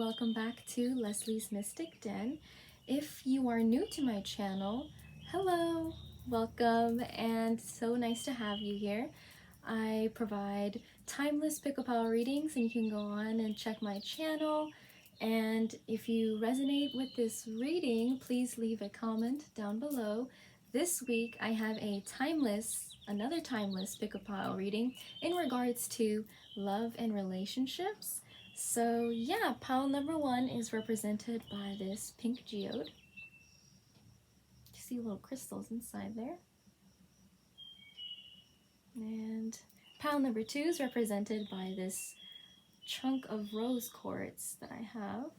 welcome back to Leslie's Mystic Den. If you are new to my channel, hello, welcome, and so nice to have you here. I provide timeless pick-a power readings, and you can go on and check my channel. And if you resonate with this reading, please leave a comment down below. This week I have another timeless pick a pile reading in regards to love and relationships. So yeah, pile number 1 is represented by this pink geode. You see little crystals inside there. And pile number 2 is represented by this chunk of rose quartz that I have.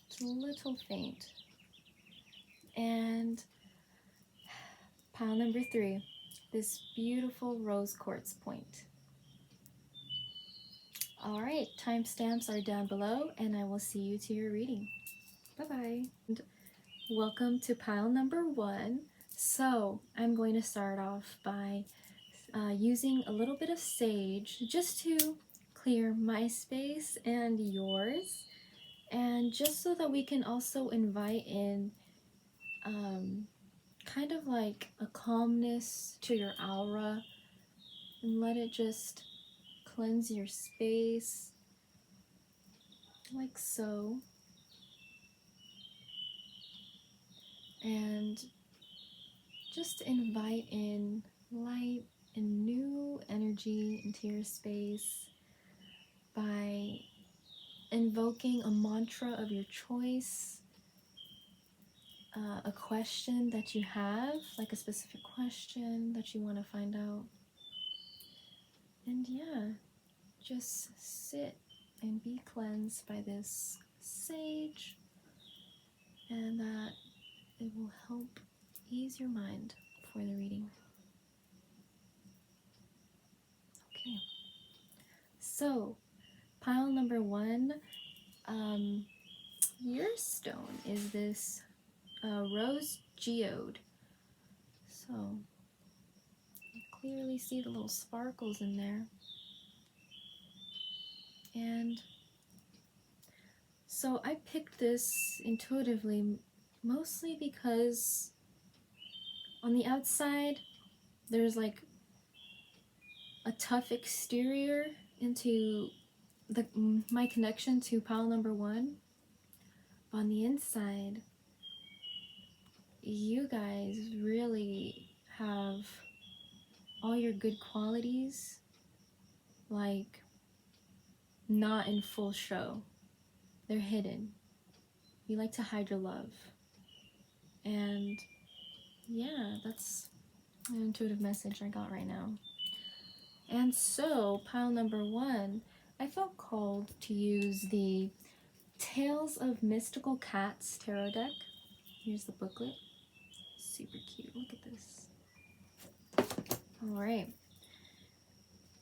It's a little faint. And pile number 3, this beautiful rose quartz point. Alright, timestamps are down below, and I will see you to your reading. Bye-bye. And welcome to pile number 1. So, I'm going to start off by using a little bit of sage just to clear my space and yours, and just so that we can also invite in kind of like a calmness to your aura, and let it just cleanse your space like so. And just invite in light and new energy into your space by invoking a mantra of your choice, a question that you have, like a specific question that you want to find out. And yeah, just sit and be cleansed by this sage, and that it will help ease your mind for the reading. Okay, so pile number 1, your stone is this rose geode. So you clearly see the little sparkles in there. And so I picked this intuitively, mostly because on the outside there's like a tough exterior into my connection to pile number 1. But on the inside, you guys really have all your good qualities, like, not in full show. They're hidden. You like to hide your love. And yeah, that's an intuitive message I got right now. And so, pile number 1, I felt called to use the Tales of Mystical Cats tarot deck. Here's the booklet. Super cute. Look at this. Alright.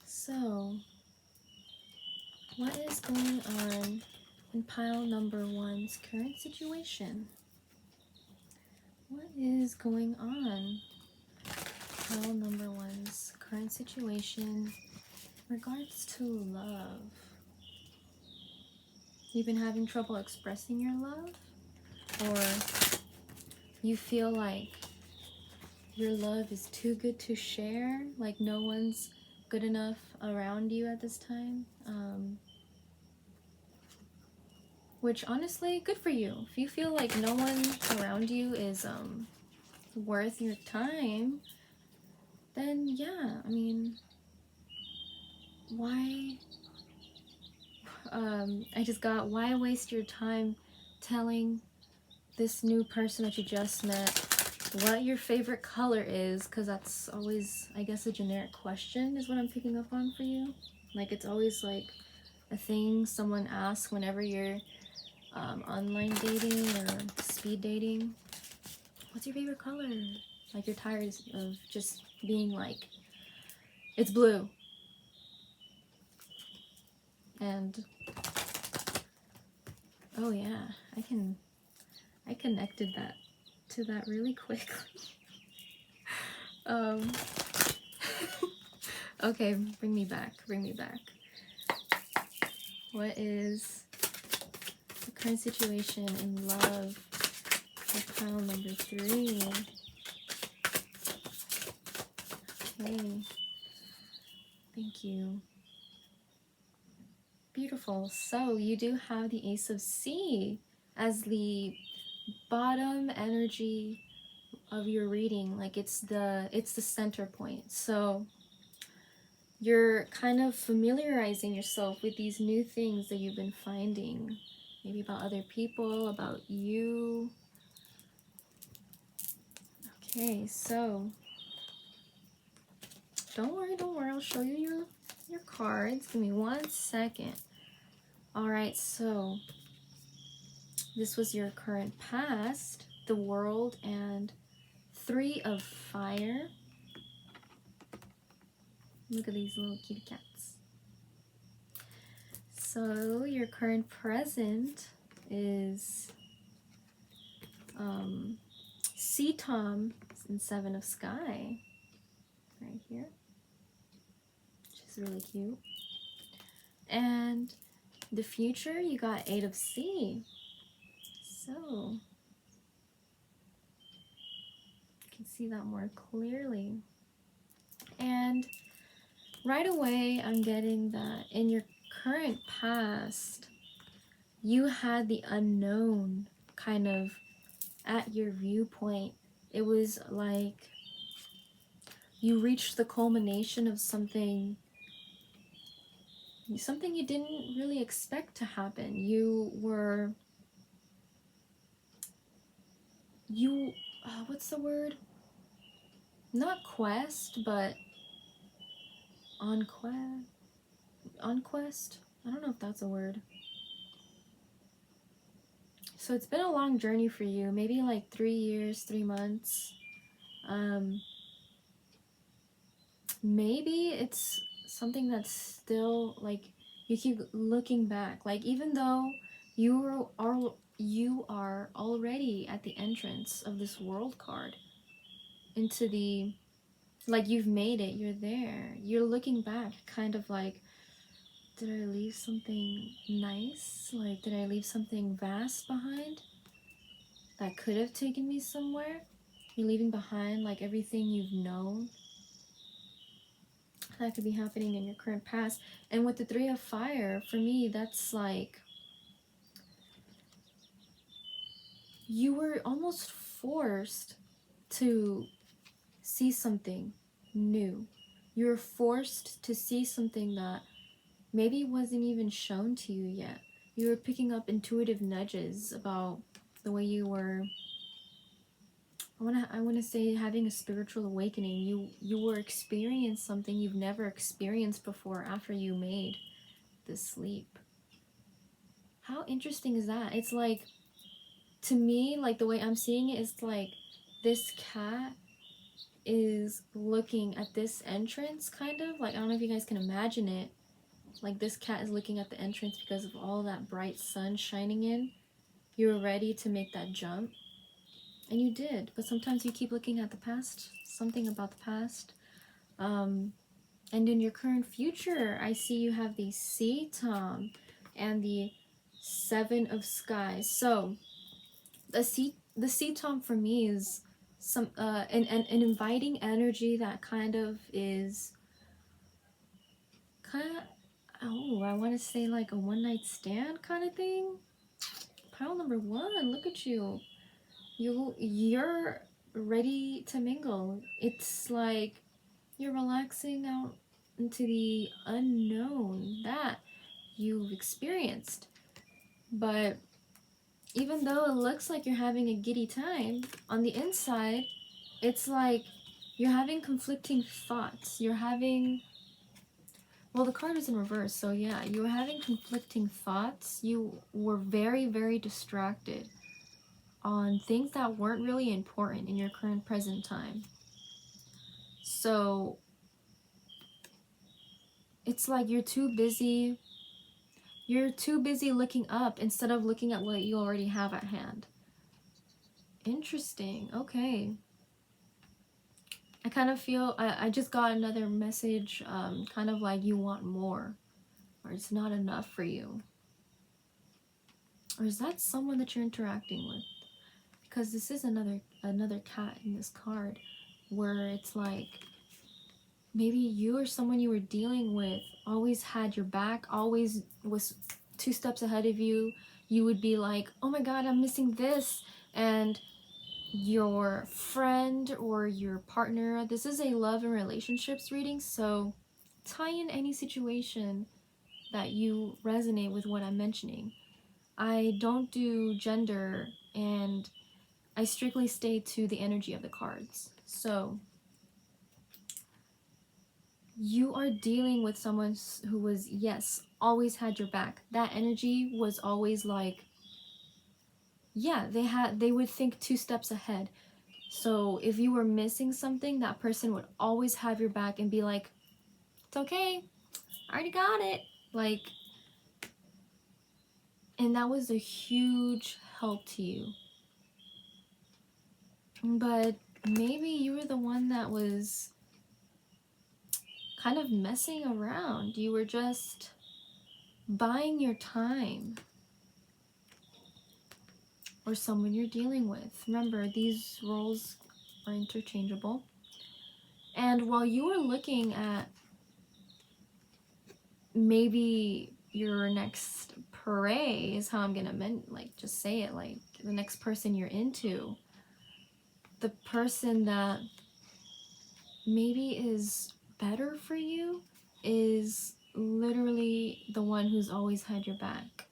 So, what is going on in pile number 1's current situation? What is going on? Pile number 1's current situation in regards to love. You've been having trouble expressing your love? Or you feel like your love is too good to share, like no one's good enough around you at this time? Which honestly, good for you. If you feel like no one around you is worth your time, then yeah, I mean, why why waste your time telling this new person that you just met what your favorite color is? Because that's always, I guess, a generic question is what I'm picking up on for you. Like, it's always like a thing someone asks whenever you're online dating or speed dating. What's your favorite color? Like, you're tired of just being like, it's blue. And oh yeah, I connected that to that really quickly. Okay, bring me back. What is the current situation in love for pile number 3? Okay. Thank you. Beautiful. So you do have the Ace of C as the bottom energy of your reading. Like it's the center point. So you're kind of familiarizing yourself with these new things that you've been finding, maybe about other people, about you. Okay, so don't worry, I'll show you your cards. Give me 1 second. All right, so this was your current past, the world, and 3 of fire. Look at these little kitty cats. So your current present is Sea Tom and 7 of Sky right here, which is really cute. And the future, you got 8 of Sea. So you can see that more clearly. And right away, I'm getting that in your current past, you had the unknown kind of at your viewpoint. It was like you reached the culmination of something you didn't really expect to happen. What's the word? Not quest, but on quest. I don't know if that's a word. So it's been a long journey for you, maybe like 3 years, 3 months. Maybe it's something that's still like you keep looking back. Like even though you are already at the entrance of this world card into the, like you've made it, you're there. You're looking back kind of like, did I leave something nice? Like, did I leave something vast behind that could have taken me somewhere? You're leaving behind like everything you've known. That could be happening in your current past. And with the 3 of fire, for me, that's like you were almost forced to see something new. You were forced to see something that maybe wasn't even shown to you yet. You were picking up intuitive nudges about the way you were, I want to say, having a spiritual awakening. You were experiencing something you've never experienced before after you made this sleep. How interesting is that? It's like, to me, like the way I'm seeing it is like this cat is looking at this entrance, kind of like, I don't know if you guys can imagine it. Like this cat is looking at the entrance because of all that bright sun shining in. You were ready to make that jump, and you did. But sometimes you keep looking at the past, something about the past. And in your current future, I see you have the Sea Tom and the 7 of Sky. So the Sea Tom for me is some an inviting energy that kind of is I want to say like a one-night stand kind of thing. Pile number 1, look at you. You're ready to mingle. It's like you're relaxing out into the unknown that you've experienced. But even though it looks like you're having a giddy time, on the inside, it's like you're having conflicting thoughts. You're having, well, the card is in reverse, so yeah, you were having conflicting thoughts. You were very, very distracted on things that weren't really important in your current present time. So it's like you're too busy looking up instead of looking at what you already have at hand. Interesting. Okay. I kind of feel I just got another message, kind of like you want more, or it's not enough for you. Or is that someone that you're interacting with? Because this is another cat in this card, where it's like maybe you or someone you were dealing with always had your back, always was 2 steps ahead of you. You would be like, oh my god, I'm missing this. And your friend or your partner, this is a love and relationships reading, so tie in any situation that you resonate with what I'm mentioning. I don't do gender, and I strictly stay to the energy of the cards. So you are dealing with someone who was, yes, always had your back. That energy was always like, yeah, they would think 2 steps ahead. So if you were missing something, that person would always have your back and be like, it's okay, I already got it. Like, and that was a huge help to you. But maybe you were the one that was kind of messing around. You were just buying your time. Or someone you're dealing with. Remember, these roles are interchangeable. And while you were looking at maybe your next prey, is how I'm gonna just say it, like the next person you're into, the person that maybe is better for you is literally the one who's always had your back.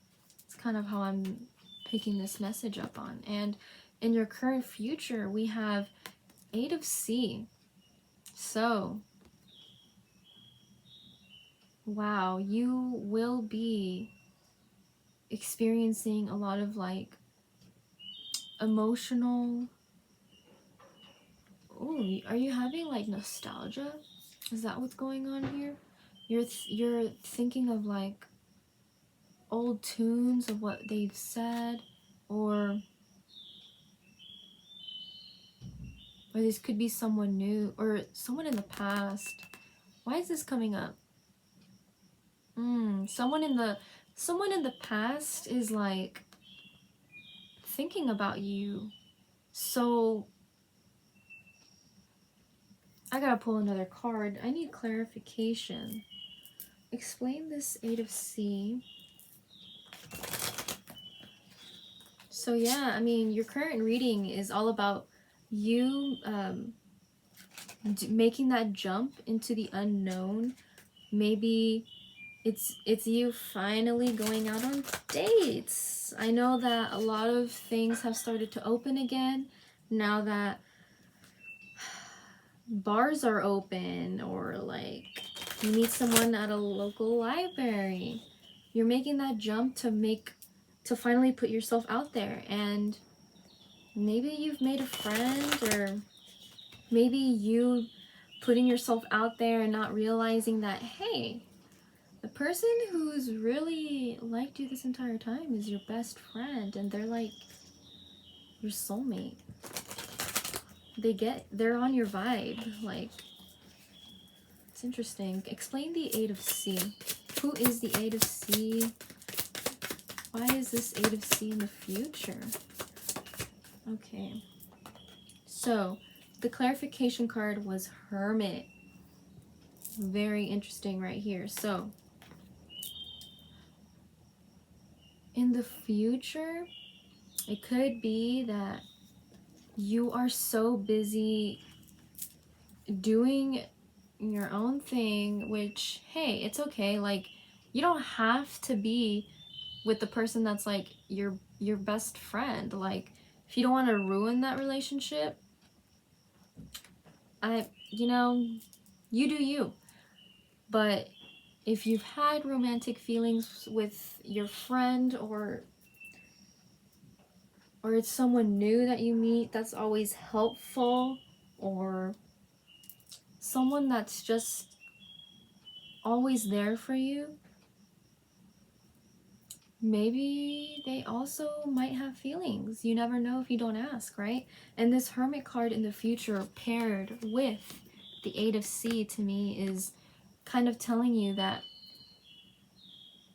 It's kind of how I'm picking this message up on. And in your current future, we have 8 of C. So, wow, you will be experiencing a lot of like emotional. Oh, are you having like nostalgia? Is that what's going on here? You're thinking of like old tunes of what they've said, or this could be someone new or someone in the past. Why is this coming up? Someone in the past is like thinking about you. So I gotta pull another card. I need clarification. Explain this 8 of C. So yeah, I mean, your current reading is all about you making that jump into the unknown. Maybe it's you finally going out on dates. I know that a lot of things have started to open again now that bars are open, or like you meet someone at a local library. You're making that jump to finally put yourself out there, and maybe you've made a friend, or maybe you putting yourself out there and not realizing that, hey, the person who's really liked you this entire time is your best friend, and they're like your soulmate. They're on your vibe. Like, it's interesting. Explain the 8 of C. Who is the 8 of C? Why is this 8 of C in the future? Okay. So, the clarification card was Hermit. Very interesting right here. So, in the future, it could be that you are so busy doing your own thing, which, hey, it's okay. Like, you don't have to be with the person that's like your best friend. Like, if you don't want to ruin that relationship, you do you. But if you've had romantic feelings with your friend, or it's someone new that you meet that's always helpful, or someone that's just always there for you, maybe they also might have feelings. You never know if you don't ask, right? And this Hermit card in the future paired with the 8 of C to me is kind of telling you that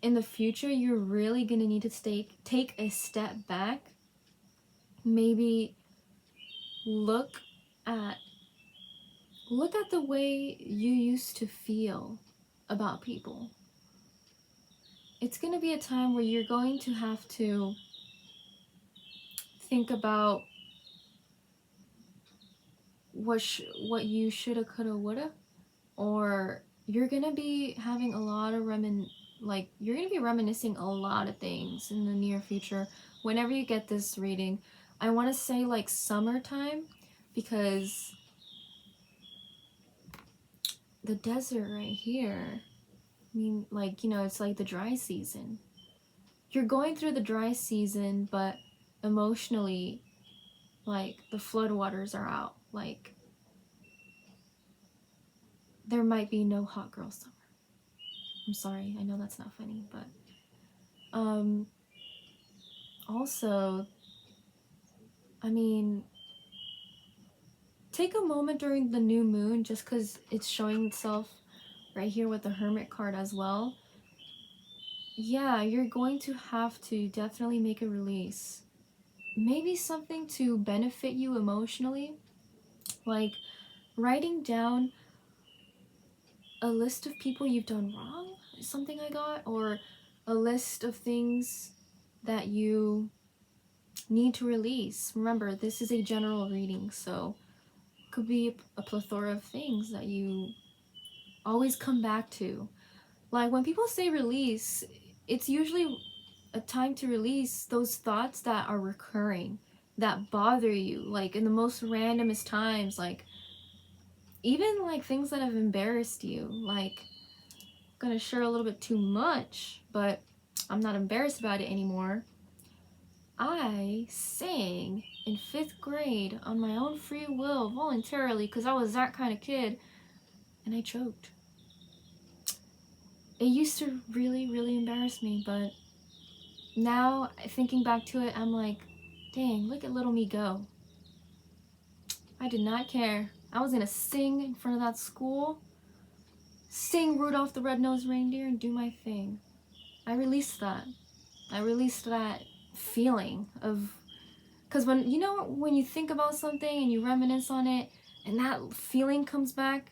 in the future, you're really going to need to take a step back. Maybe look at the way you used to feel about people. It's going to be a time where you're going to have to think about what you shoulda, coulda, woulda, or you're going to be having a lot of you're going to be reminiscing a lot of things in the near future. Whenever you get this reading, I want to say like summertime, because the desert right here, I mean, like, you know, it's like the dry season. You're going through the dry season, but emotionally, like, the floodwaters are out. Like, there might be no hot girl summer. I'm sorry, I know that's not funny, but also, I mean, take a moment during the new moon, just because it's showing itself right here with the Hermit card as well. Yeah, you're going to have to definitely make a release. Maybe something to benefit you emotionally, like writing down a list of people you've done wrong, something I got, or a list of things that you need to release. Remember, this is a general reading, so it could be a plethora of things that you always come back to. Like, when people say release, it's usually a time to release those thoughts that are recurring, that bother you, like in the most randomest times, like even like things that have embarrassed you. Like, I'm gonna share a little bit too much, but I'm not embarrassed about it anymore. I sang in 5th grade on my own free will, voluntarily, because I was that kind of kid, and I choked. It used to really, really embarrass me, but now, thinking back to it, I'm like, dang, look at little me go. I did not care. I was gonna sing in front of that school, sing Rudolph the Red-Nosed Reindeer, and do my thing. I released that. I released that feeling of, because when you think about something and you reminisce on it and that feeling comes back,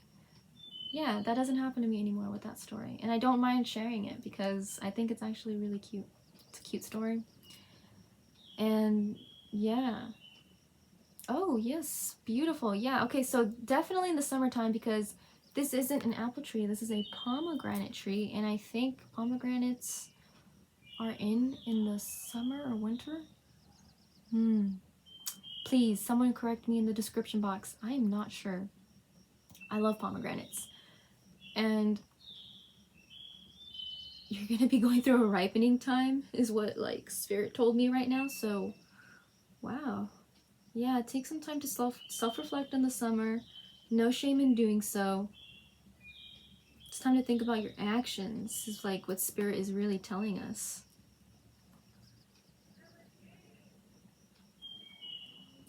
yeah, that doesn't happen to me anymore with that story. And I don't mind sharing it because I think it's actually really cute. It's a cute story. And yeah. Oh, yes. Beautiful. Yeah. Okay, so definitely in the summertime, because this isn't an apple tree. This is a pomegranate tree. And I think pomegranates are in the summer or winter. Please, someone correct me in the description box. I am not sure. I love pomegranates. And you're going to be going through a ripening time is what, like, Spirit told me right now. So, wow. Yeah, take some time to self-reflect on the summer. No shame in doing so. It's time to think about your actions. This is like what Spirit is really telling us.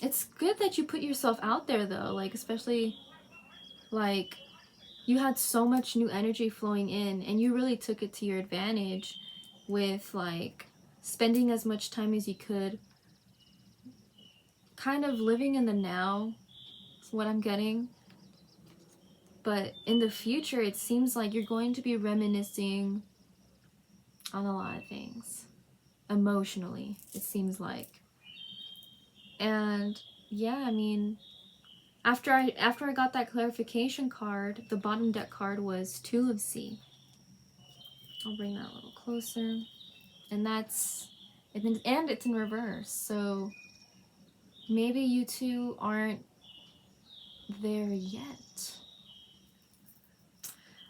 It's good that you put yourself out there though, like, especially like you had so much new energy flowing in and you really took it to your advantage with like spending as much time as you could, kind of living in the now is what I'm getting. But in the future, it seems like you're going to be reminiscing on a lot of things emotionally, it seems like. And yeah, I mean, after I got that clarification card, the bottom deck card was Two of Sea. I'll bring that a little closer. And it's in reverse, so maybe you two aren't there yet.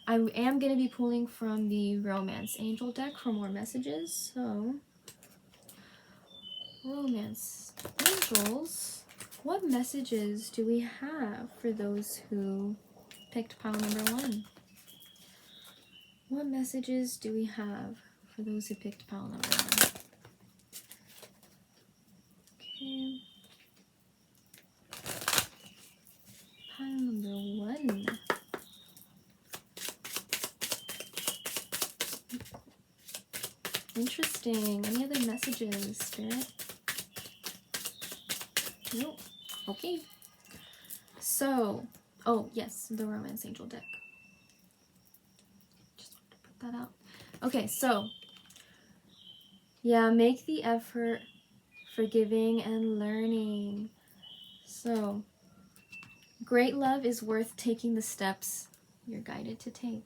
I am going to be pulling from the Romance Angel deck for more messages, so Romance Angels, what messages do we have for those who picked pile number 1? What messages do we have for those who picked pile number 1? Okay. Pile number 1. Interesting. Any other messages, Spirit? Nope. Okay. So, oh yes, the Romance Angel deck. Just wanted to put that out. Okay, so yeah, make the effort, forgiving and learning. So, great love is worth taking the steps you're guided to take.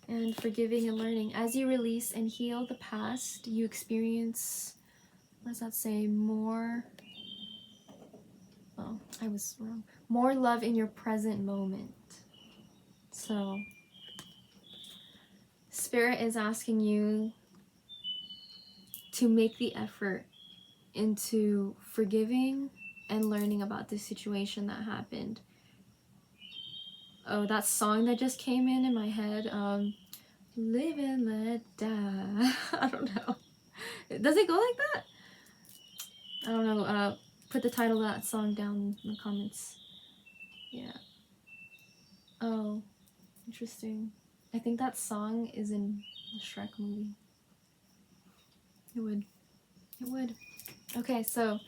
And forgiving and learning. As you release and heal the past, you experience, what does that say, more, oh, I was wrong, more love in your present moment. So, Spirit is asking you to make the effort into forgiving and learning about the situation that happened. Oh, that song that just came in my head, live and let die. I don't know. Does it go like that? I don't know. Put the title of that song down in the comments. Yeah. Oh, interesting. I think that song is in the Shrek movie. It would. It would. Okay, so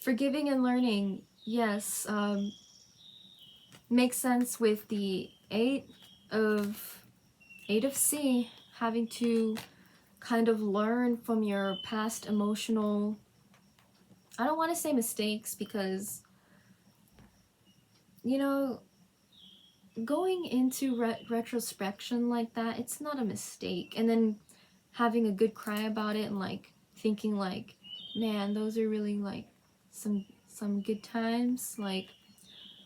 forgiving and learning, yes, makes sense with the eight of C, having to kind of learn from your past emotional, I don't want to say mistakes, because, you know, going into retrospection like that, it's not a mistake. And then having a good cry about it and like thinking like, man, those are really like some good times. Like,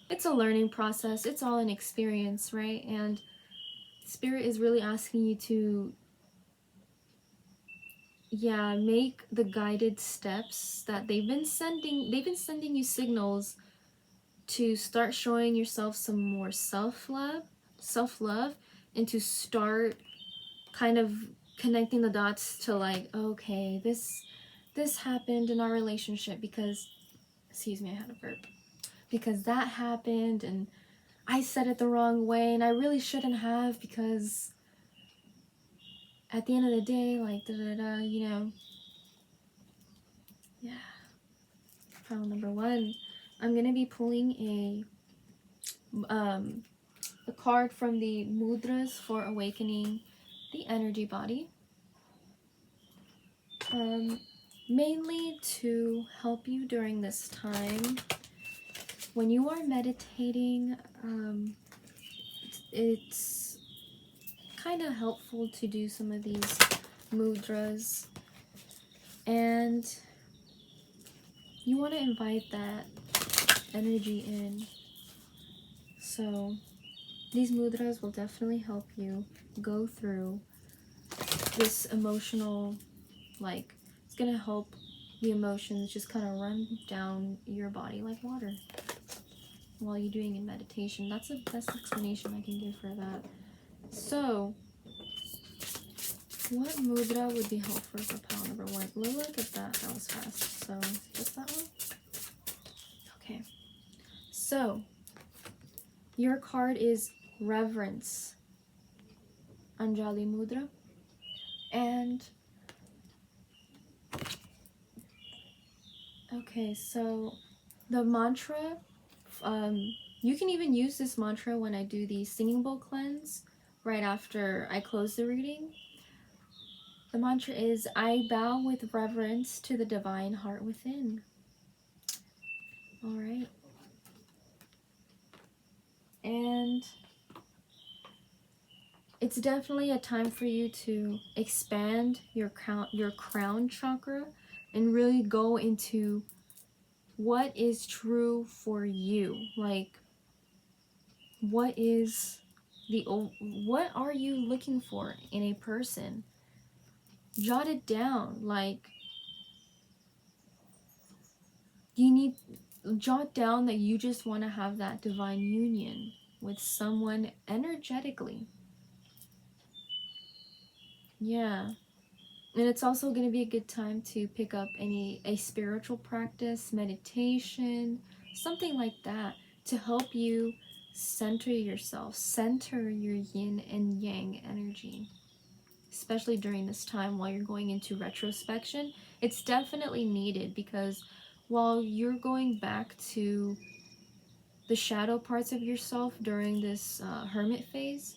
it's a learning process. It's all an experience, right? And Spirit is really asking you to, yeah, make the guided steps that they've been sending you signals to start showing yourself some more self-love, and to start kind of connecting the dots to like, okay, this happened in our relationship because, excuse me, I had a burp, because that happened and I said it the wrong way and I really shouldn't have, because at the end of the day, like, you know. Yeah. Pile number 1. I'm gonna be pulling a card from the Mudras for awakening the energy body. Mainly to help you during this time. When you are meditating, it's kind of helpful to do some of these mudras, and you want to invite that energy in. So these mudras will definitely help you go through this emotional, like, it's gonna help the emotions just kind of run down your body like water while you're doing in meditation. That's the best explanation I can give for that. So, what mudra would be helpful for pile number 1? Look at that. That was fast. So, just that one? Okay. So, your card is Reverence, Anjali Mudra. And, okay, so the mantra, you can even use this mantra when I do the singing bowl cleanse right after I close the reading. The mantra is, I bow with reverence to the divine heart within. All right. And it's definitely a time for you to expand your crown chakra and really go into what is true for you. Like, what are you looking for in a person? Jot it down. Like, jot down that you just want to have that divine union with someone energetically. Yeah. And it's also going to be a good time to pick up a spiritual practice, meditation, something like that, to help you center yourself, center your yin and yang energy, especially during this time while you're going into retrospection. It's definitely needed, because while you're going back to the shadow parts of yourself during this hermit phase,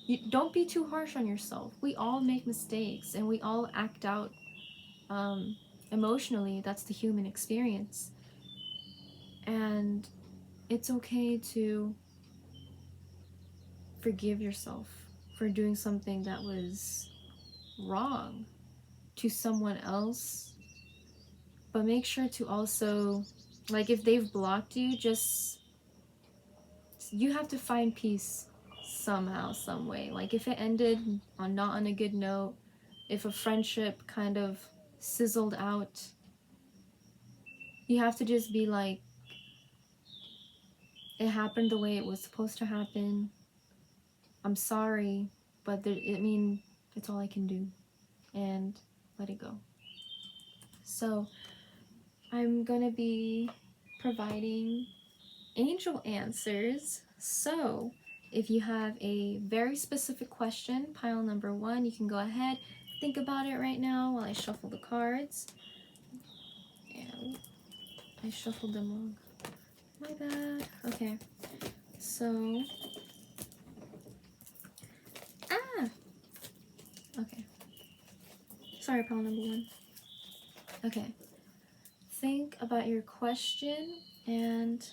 you don't be too harsh on yourself. We all make mistakes and we all act out emotionally. That's the human experience. And it's okay to forgive yourself for doing something that was wrong to someone else. But make sure to also, like, if they've blocked you, just, you have to find peace somehow, some way. Like, if it ended on not on a good note, if a friendship kind of sizzled out, you have to just be like, it happened the way it was supposed to happen. I'm sorry, but it's all I can do, and let it go. So I'm gonna be providing angel answers. So if you have a very specific question, pile number 1, you can go ahead, think about it right now while I shuffle the cards. And I shuffled them wrong. My bad. Okay. So, okay. Sorry, pile number 1. Okay. Think about your question and...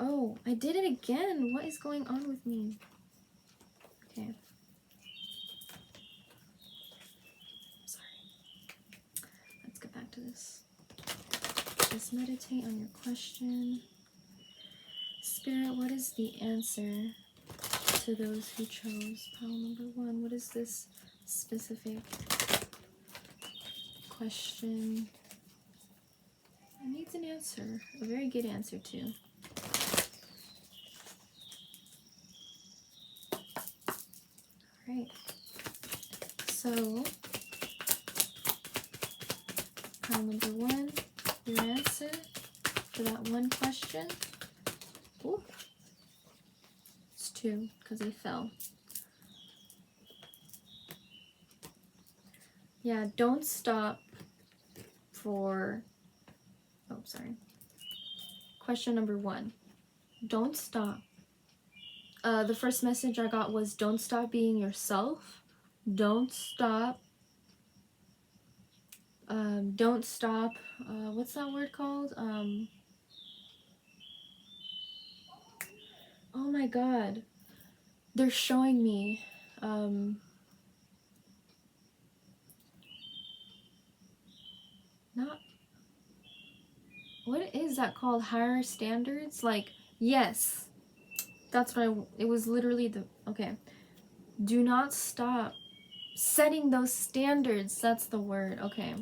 Oh, I did it again. What is going on with me? Okay. Sorry. Let's get back to this. Just meditate on your question. Spirit, what is the answer to those who chose pile number 1? What is this specific question? It needs an answer. A very good answer, too. Alright. So, pile number 1, your answer for that one question. Ooh. It's 2, because they fell. Yeah, don't stop for... Oh, sorry. Question number 1. Don't stop. The first message I got was, don't stop being yourself. Don't stop. Don't stop. What's that word called? Oh my god. They're showing me. Not... What is that called? Higher standards? Like, yes. That's what it was literally the... Okay. Do not stop setting those standards. That's the word. Okay.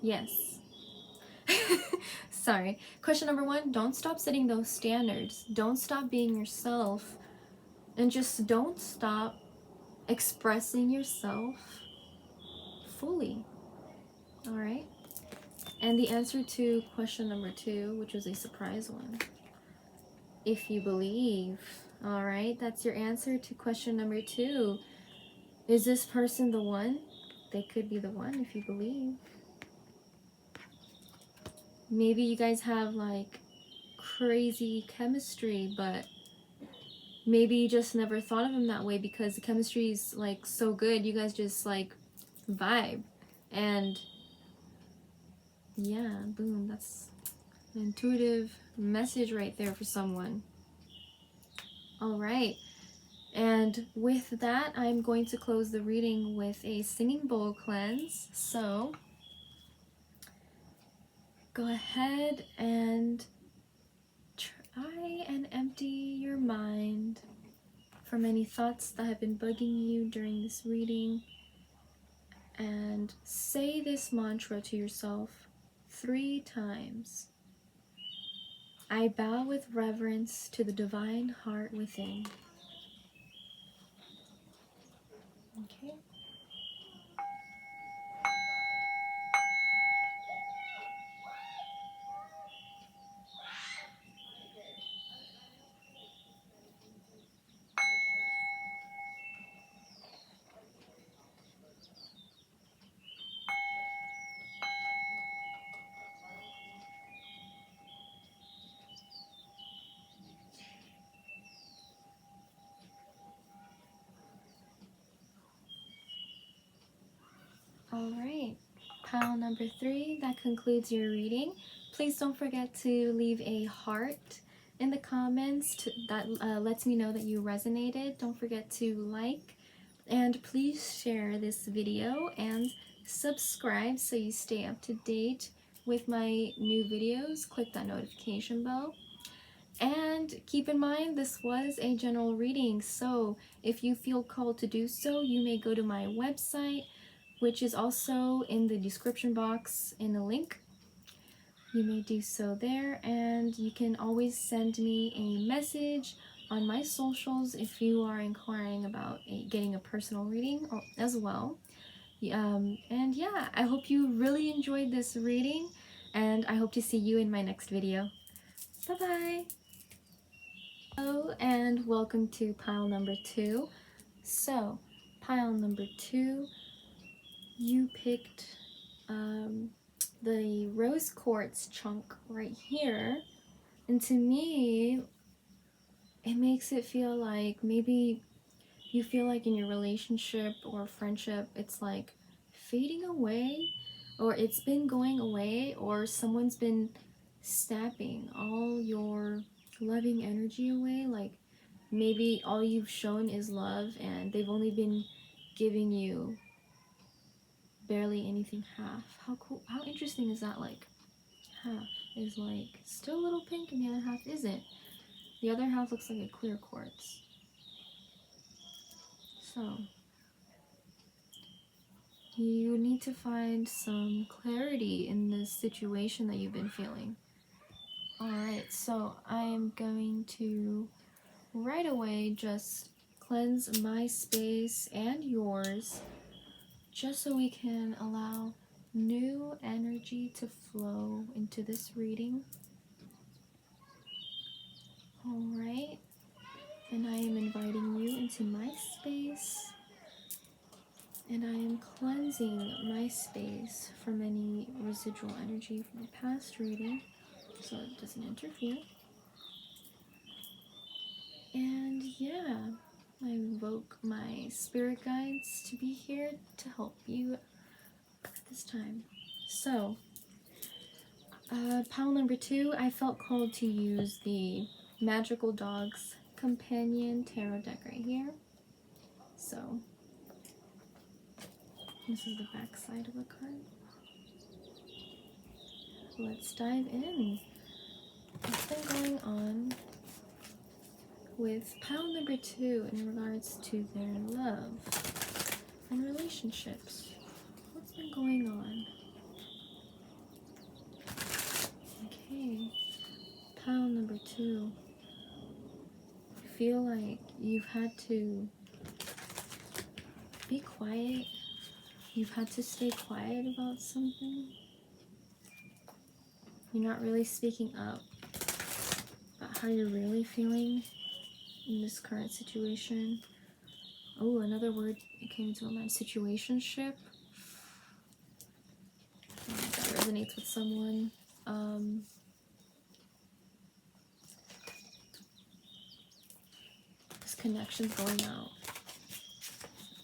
Yes. Sorry. Question number 1, don't stop setting those standards. Don't stop being yourself. And just don't stop expressing yourself fully. Alright? And the answer to question number 2, which was a surprise one. If you believe. Alright? That's your answer to question number 2. Is this person the one? They could be the one if you believe. Maybe you guys have like crazy chemistry, but maybe you just never thought of him that way because the chemistry is like so good. You guys just like vibe. And yeah, boom, that's an intuitive message right there for someone. All right. And with that, I'm going to close the reading with a singing bowl cleanse. So go ahead and try and empty your mind from any thoughts that have been bugging you during this reading. And say this mantra to yourself 3 times. I bow with reverence to the divine heart within. Okay. pile number 3, that concludes your reading. Please don't forget to leave a heart in the comments that lets me know that you resonated. Don't forget to like, and please share this video and subscribe so you stay up to date with my new videos. Click that notification bell. And keep in mind, this was a general reading, so if you feel called to do so, you may go to my website, which is also in the description box in the link. You may do so there, and you can always send me a message on my socials if you are inquiring about getting a personal reading as well. And yeah, I hope you really enjoyed this reading, and I hope to see you in my next video. Bye-bye! Hello and welcome to pile number 2. So, pile number 2, you picked the rose quartz chunk right here, and to me, it makes it feel like maybe you feel like in your relationship or friendship, it's like fading away, or it's been going away, or someone's been snapping all your loving energy away. Like maybe all you've shown is love and they've only been giving you barely anything half. How cool, how interesting is that? Like half is like still a little pink and the other half isn't. The other half looks like a clear quartz. So you need to find some clarity in this situation that you've been feeling. Alright, so I am going to right away just cleanse my space and yours, just so we can allow new energy to flow into this reading. Alright, and I am inviting you into my space, and I am cleansing my space from any residual energy from the past reading, so it doesn't interfere. And yeah, I invoke my spirit guides to be here to help you at this time. So, pile number 2, I felt called to use the Magical Dogs Companion Tarot deck right here. So, this is the back side of the card. Let's dive in. What's been going on with pile number 2 in regards to their love and relationships? What's been going on? Okay, pile number 2. I feel like you've had to be quiet. You've had to stay quiet about something. You're not really speaking up about how you're really feeling in this current situation. Oh, another word that came into my mind, situationship. That resonates with someone. This connection's going out.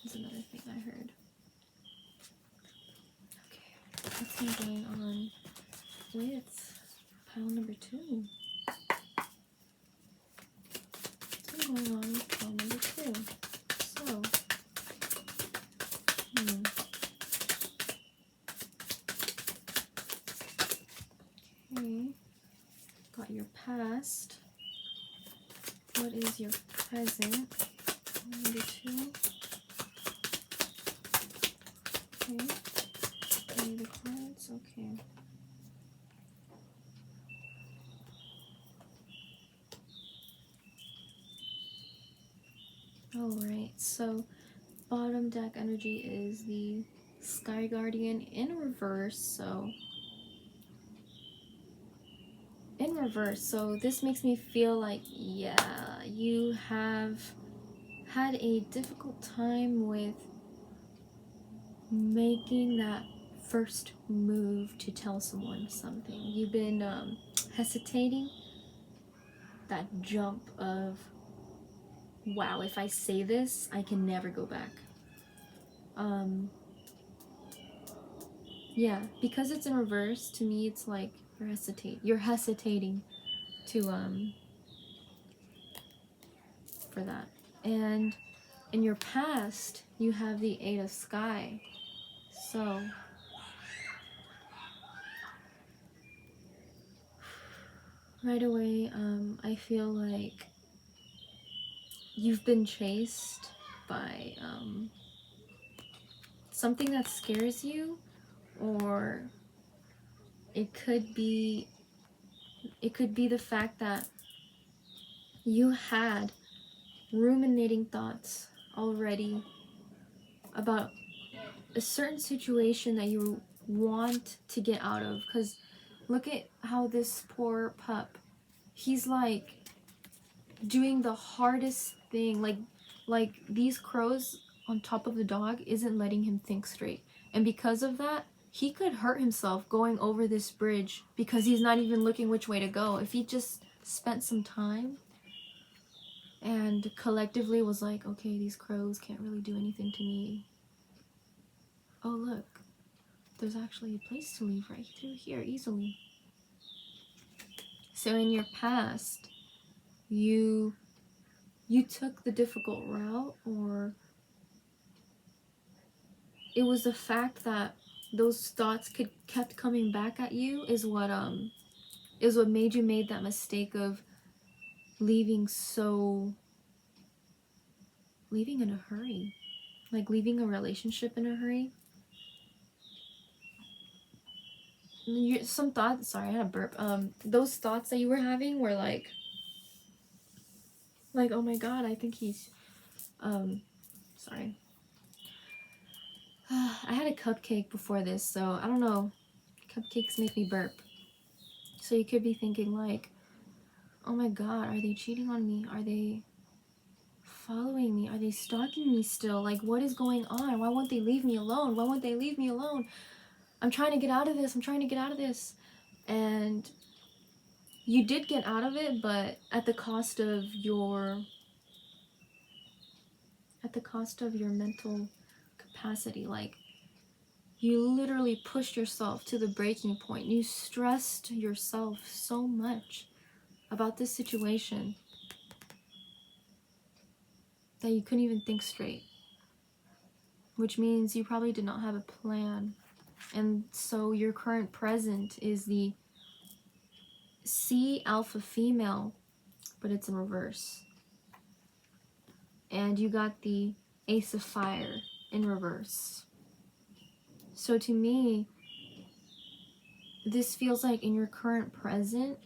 That's another thing I heard. Okay, what's been going on with pile number 2? What's been going on with pile number 2? So, okay, got your past. What is your present? Number 2. Okay. Any the cards? Okay. Alright, so bottom deck energy is the Sky Guardian in reverse, so this makes me feel like, yeah, you have had a difficult time with making that first move to tell someone something. You've been hesitating, that jump of, wow, if I say this, I can never go back. Yeah, because it's in reverse, to me it's like you're hesitating to for that. And in your past, you have the Eight of Sky. So right away, I feel like you've been chased by something that scares you, or it could be the fact that you had ruminating thoughts already about a certain situation that you want to get out of. Because look at how this poor pup, he's like doing the hardest thing, like these crows on top of the dog isn't letting him think straight, and because of that he could hurt himself going over this bridge because he's not even looking which way to go. If he just spent some time and collectively was like, okay, these crows can't really do anything to me. Oh look, there's actually a place to leave right through here easily. So in your past, you took the difficult route, or it was the fact that those thoughts kept coming back at you is what made you made that mistake of leaving in a hurry, like leaving a relationship in a hurry. Some thoughts, sorry, I had a burp. Those thoughts that you were having were like, oh my god, I think he's, sorry. I had a cupcake before this, so I don't know. Cupcakes make me burp. So you could be thinking like, oh my god, are they cheating on me? Are they following me? Are they stalking me still? Like, what is going on? Why won't they leave me alone? Why won't they leave me alone? I'm trying to get out of this. I'm trying to get out of this. And you did get out of it, but at the cost of your mental capacity. Like, you literally pushed yourself to the breaking point. You stressed yourself so much about this situation that you couldn't even think straight, which means you probably did not have a plan. And so your current present is the C alpha female, but it's in reverse. And you got the Ace of Fire in reverse. So to me, this feels like in your current present,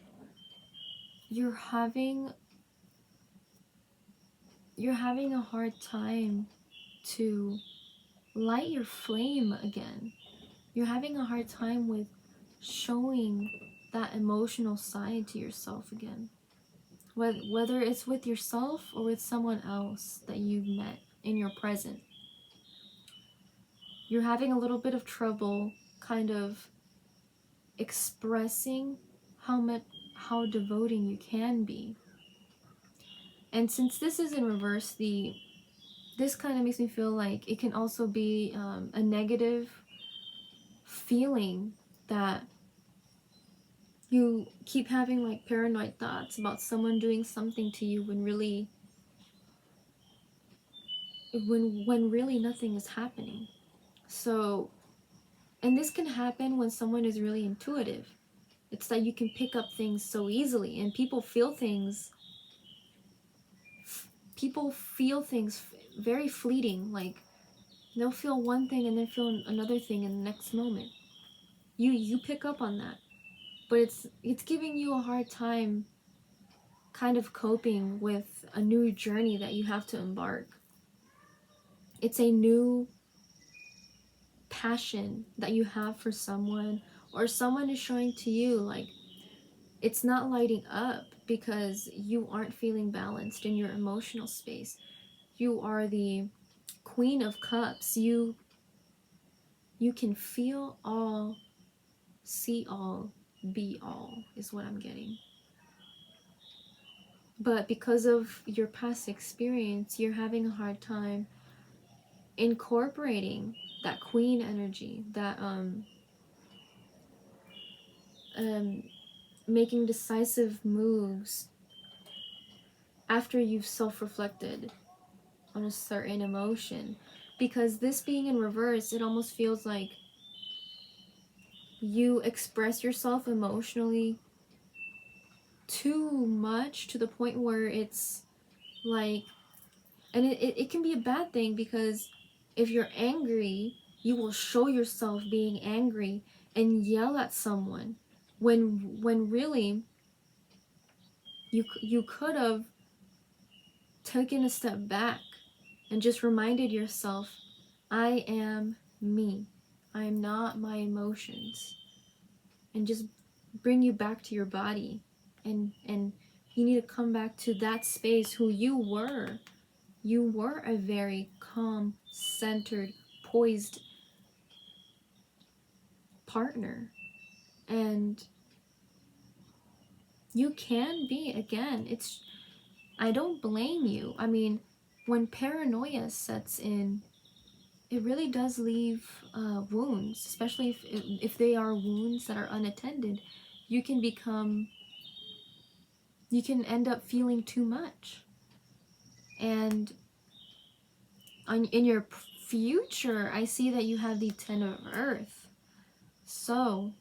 you're having a hard time to light your flame again. You're having a hard time with showing that emotional side to yourself again. Whether it's with yourself or with someone else that you've met in your present. You're having a little bit of trouble kind of expressing how devoting you can be. And since this is in reverse, this kind of makes me feel like it can also be a negative feeling that you keep having like paranoid thoughts about someone doing something to you when really nothing is happening. So, and this can happen when someone is really intuitive. It's that you can pick up things so easily, and people feel things very fleeting. Like, they'll feel one thing and then feel another thing in the next moment. You pick up on that, but it's giving you a hard time kind of coping with a new journey that you have to embark. It's a new passion that you have for someone, or someone is showing to you, like, it's not lighting up because you aren't feeling balanced in your emotional space. You are the Queen of Cups. You can feel all, see all, be all, is what I'm getting. But because of your past experience, you're having a hard time incorporating that queen energy, that making decisive moves after you've self-reflected on a certain emotion. Because this being in reverse, it almost feels like you express yourself emotionally too much, to the point where it's like, and it can be a bad thing, because if you're angry, you will show yourself being angry and yell at someone, when really you could have taken a step back and just reminded yourself, I am me. I am not my emotions. And just bring you back to your body. And you need to come back to that space who you were. You were a very calm, centered, poised partner. And you can be again. I don't blame you. I mean, when paranoia sets in, it really does leave wounds, especially if they are wounds that are unattended. You can end up feeling too much. And in your future, I see that you have the 10 of Earth. So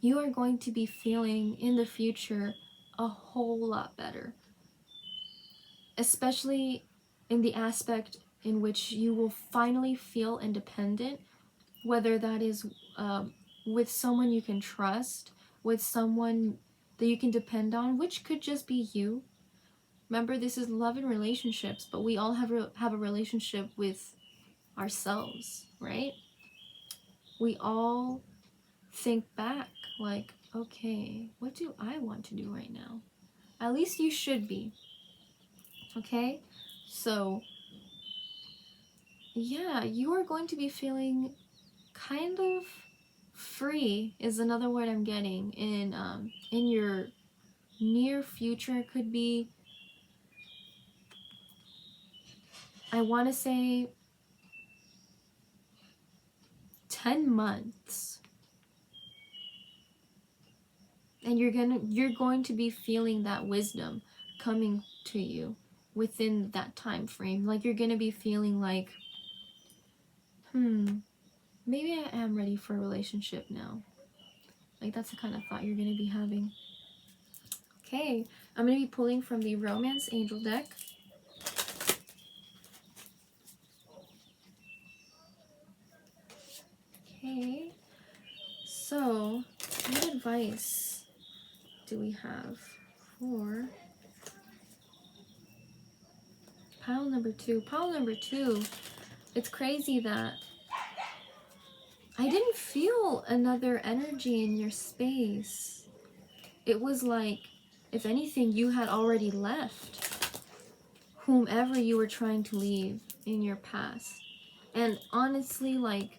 you are going to be feeling in the future a whole lot better. Especially in the aspect in which you will finally feel independent, whether that is with someone you can trust, with someone that you can depend on, which could just be you. Remember, this is love and relationships, but we all have a relationship with ourselves, right? We all think back like, okay, what do I want to do right now? At least you should be. Okay? So, yeah, you are going to be feeling kind of free, is another word I'm getting, in your near future. It could be, I want to say 10 months. And you're going to be feeling that wisdom coming to you within that time frame. Like, you're going to be feeling like, maybe I am ready for a relationship now. Like, that's the kind of thought you're going to be having. Okay, I'm going to be pulling from the Romance Angel deck. Okay, so what advice do we have for pile number 2? Pile number 2, it's crazy that I didn't feel another energy in your space. It was like, if anything, you had already left whomever you were trying to leave in your past. And honestly, like,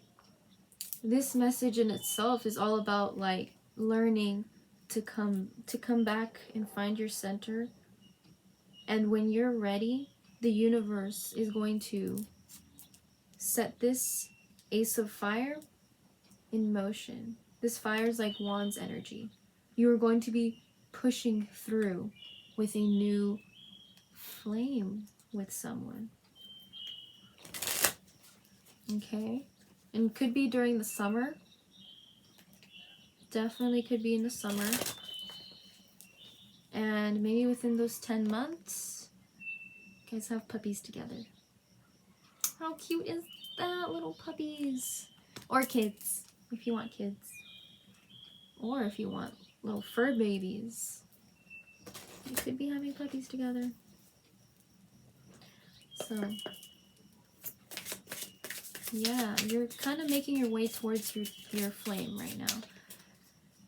this message in itself is all about like learning to come back and find your center. And when you're ready, the universe is going to set this Ace of Fire in motion. This fire is like Wands energy. You are going to be pushing through with a new flame with someone. Okay? And could be during the summer. Definitely could be in the summer. And maybe within those 10 months, you guys have puppies together. How cute is that? Little puppies. Or kids, if you want kids. Or if you want little fur babies. You could be having puppies together. So, yeah, you're kind of making your way towards your flame right now.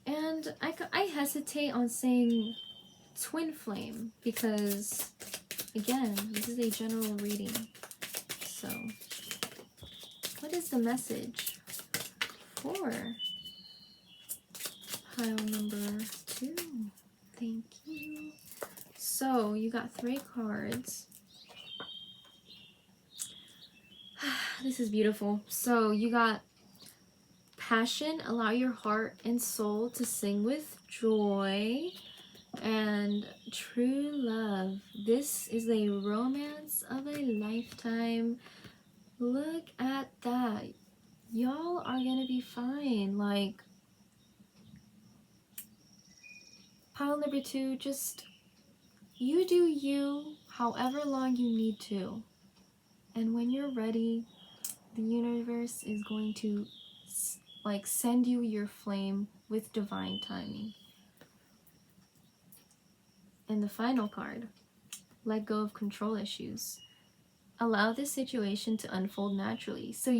And I hesitate on saying twin flame because, again, this is a general reading. So, what is the message for pile number 2? Thank you. So, you got 3 cards. This is beautiful. So, you got passion, allow your heart and soul to sing with joy. And true love, this is a romance of a lifetime. Look at that. Y'all are gonna be fine. Like, pile number 2, just you do you however long you need to. And when you're ready, the universe is going to like send you your flame with divine timing. And the final card, let go of control issues. Allow this situation to unfold naturally. So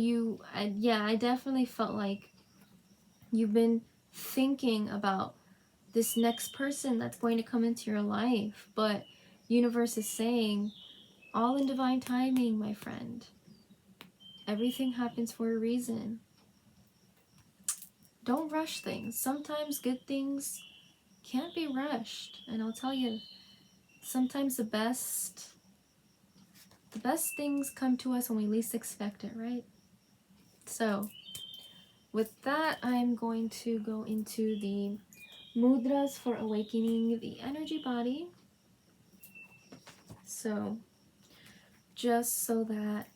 I definitely felt like you've been thinking about this next person that's going to come into your life, but universe is saying, all in divine timing, my friend. Everything happens for a reason. Don't rush things. Sometimes good things can't be rushed. And I'll tell you, sometimes the best things come to us when we least expect it, right? So, with that, I'm going to go into the mudras for awakening the energy body. So, just so that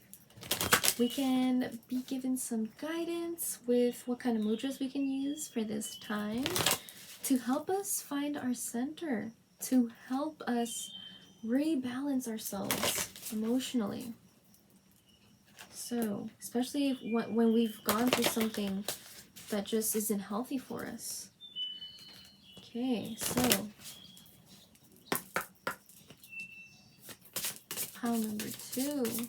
we can be given some guidance with what kind of mudras we can use for this time to help us find our center, to help us rebalance ourselves emotionally. So, especially when we've gone through something that just isn't healthy for us. Okay, so pile number 2.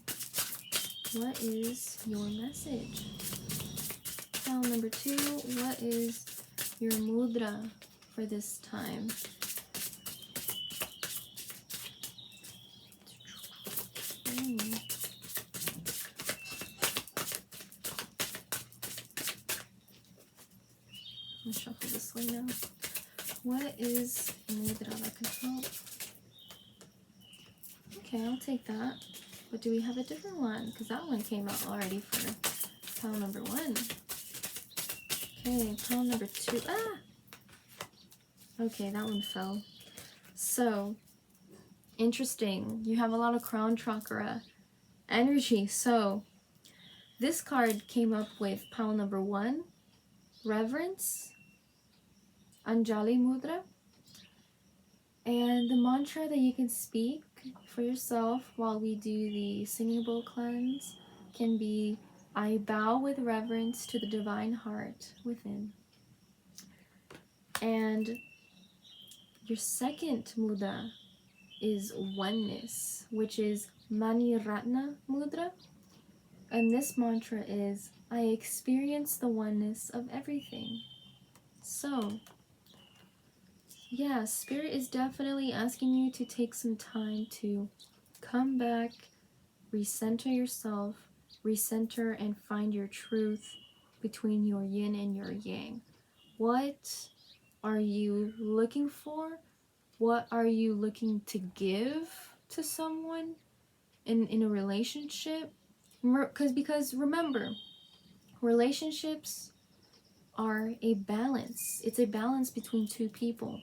What is your message? Pile number 2, what is your mudra for this time? I'll shuffle this way now. What is a mudra that can help? Okay, I'll take that. But do we have a different one? Because that one came out already for pile number 1. Okay, pile number 2. Ah! Okay, that one fell. So, interesting. You have a lot of crown chakra energy. So, this card came up with pile number 1, reverence, Anjali Mudra. And the mantra that you can speak for yourself while we do the singing bowl cleanse can be, I bow with reverence to the divine heart within. And your second mudra is oneness, which is Maniratna Mudra. And this mantra is, I experience the oneness of everything. So, yeah, Spirit is definitely asking you to take some time to come back, recenter yourself, recenter and find your truth between your yin and your yang. What are you looking for? What are you looking to give to someone in a relationship? Because remember, relationships are a balance. It's a balance between two people.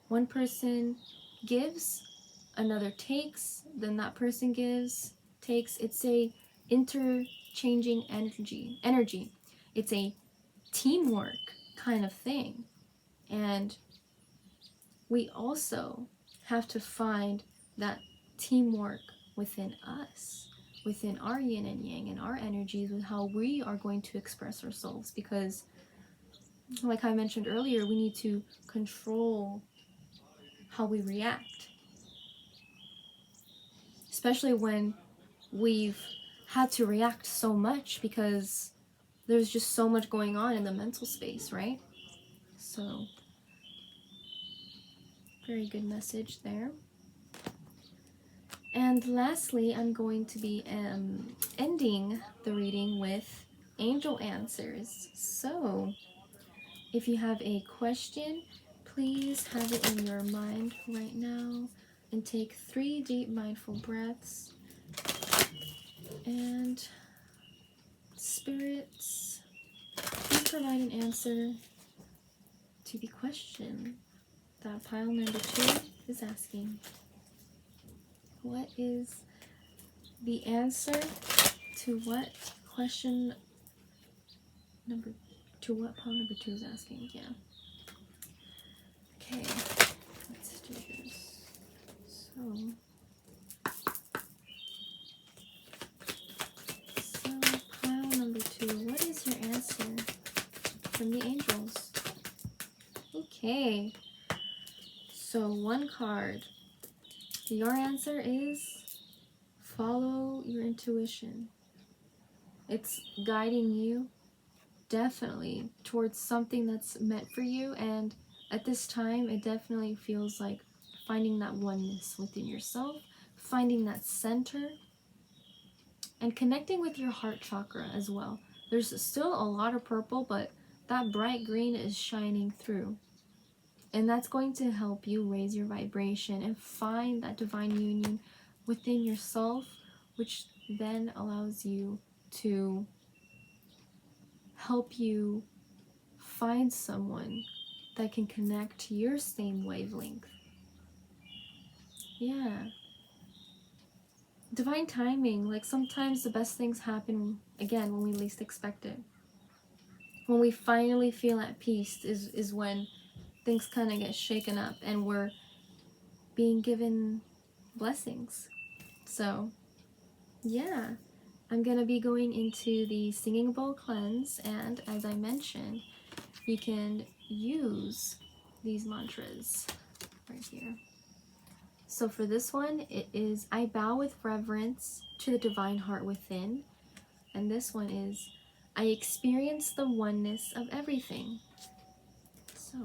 One person gives, another takes, then that person gives, takes. It's a interchanging energy. It's a teamwork kind of thing. And we also have to find that teamwork within us, within our yin and yang and our energies, with how we are going to express ourselves. Because, like I mentioned earlier, we need to control how we react. Especially when we've had to react so much because there's just so much going on in the mental space, right? So, very good message there. And lastly, I'm going to be ending the reading with angel answers. So, if you have a question, please have it in your mind right now and take 3 deep mindful breaths. And spirits, be provide an answer to the question that pile number 2 is asking. What is the answer to what question number, to what pile number 2 is asking? Yeah. Okay, let's do this. So pile number 2, what is your answer from the angels? Okay, so one card. Your answer is follow your intuition. It's guiding you definitely towards something that's meant for you, and at this time it definitely feels like finding that oneness within yourself, finding that center, and connecting with your heart chakra as well. There's still a lot of purple, but that bright green is shining through, and that's going to help you raise your vibration and find that divine union within yourself, which then allows you to help you find someone that can connect to your same wavelength. Yeah. Divine timing, like sometimes the best things happen, again, when we least expect it. When we finally feel at peace is when things kind of get shaken up and we're being given blessings. So, yeah. I'm going to be going into the singing bowl cleanse, and as I mentioned, you can use these mantras right here. So for this one, it is, I bow with reverence to the divine heart within. And this one is, I experience the oneness of everything. So.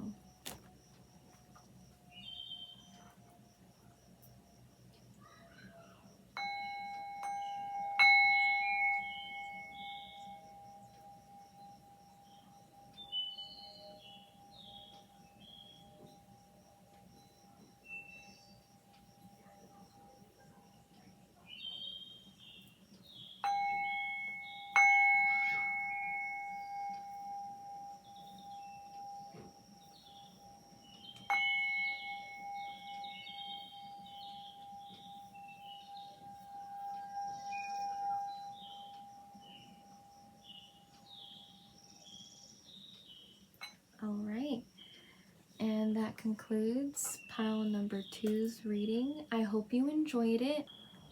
All right. And that concludes pile number 2's reading. I hope you enjoyed it.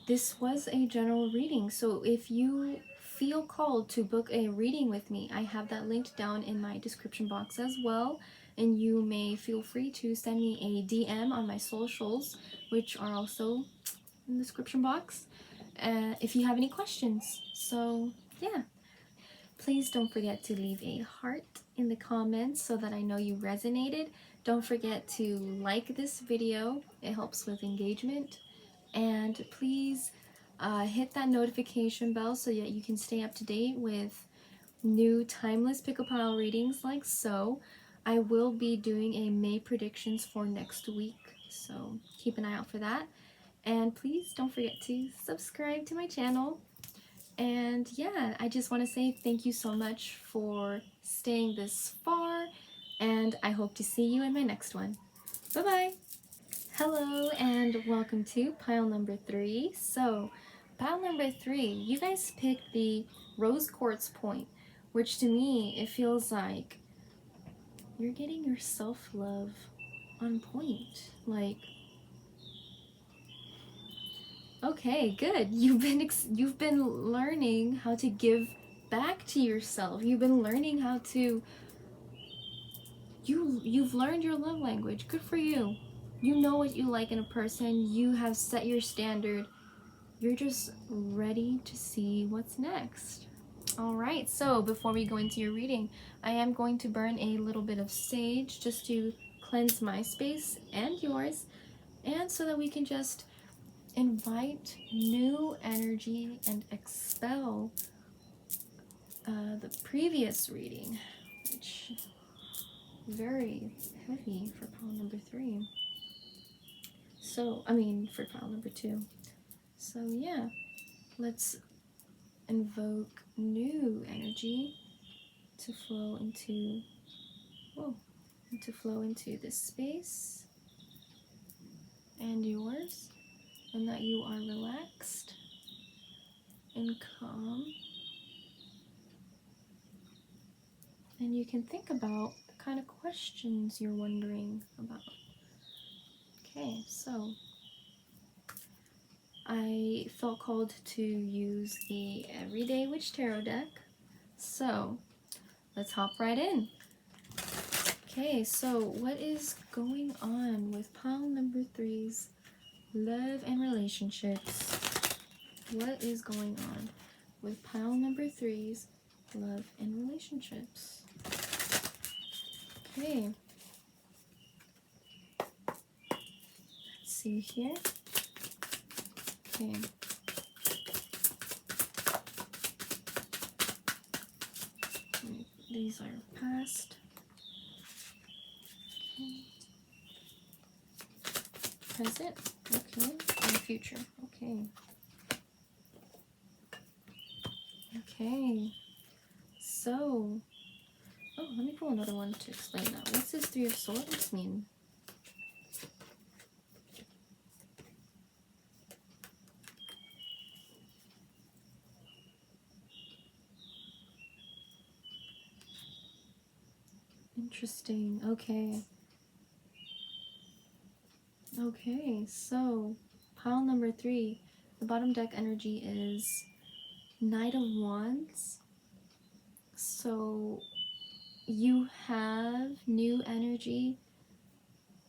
This was a general reading, so if you feel called to book a reading with me, I have that linked down in my description box as well, and you may feel free to send me a DM on my socials, which are also in the description box, if you have any questions. So yeah, please don't forget to leave a heart in the comments so that I know you resonated. Don't forget to like this video, it helps with engagement. And please hit that notification bell so that you can stay up to date with new timeless pick a pile readings like so. I will be doing a May predictions for next week, so keep an eye out for that. And please don't forget to subscribe to my channel. And yeah, I just want to say thank you so much for staying this far, and I hope to see you in my next one. Bye-bye! Hello and welcome to pile number 3. So, pile number 3, you guys picked the rose quartz point, which to me, it feels like you're getting your self-love on point. Like, okay, good. You've been learning how to give back to yourself. You've been learning how to you've learned your love language. Good for you. You know what you like in a person. You have set your standard. You're just ready to see what's next. All right, so before we go into your reading, I am going to burn a little bit of sage just to cleanse my space and yours, and so that we can just invite new energy and expel the previous reading, which is very heavy for pile number 3. So, for pile number 2. So yeah, let's invoke new energy to flow into this space and yours, and that you are relaxed and calm. And you can think about the kind of questions you're wondering about. Okay, so I felt called to use the Everyday Witch Tarot deck. So let's hop right in. Okay, so what is going on with pile number 3's love and relationships? What is going on with pile number 3's love and relationships? Okay. Let's see here. Okay. These are past. Okay. Present. Okay. And future. Okay. Okay. So, oh, let me pull another one to explain that. What's this 3 of Swords mean? Interesting. Okay. Okay, so pile number 3, the bottom deck energy is Knight of Wands. So you have new energy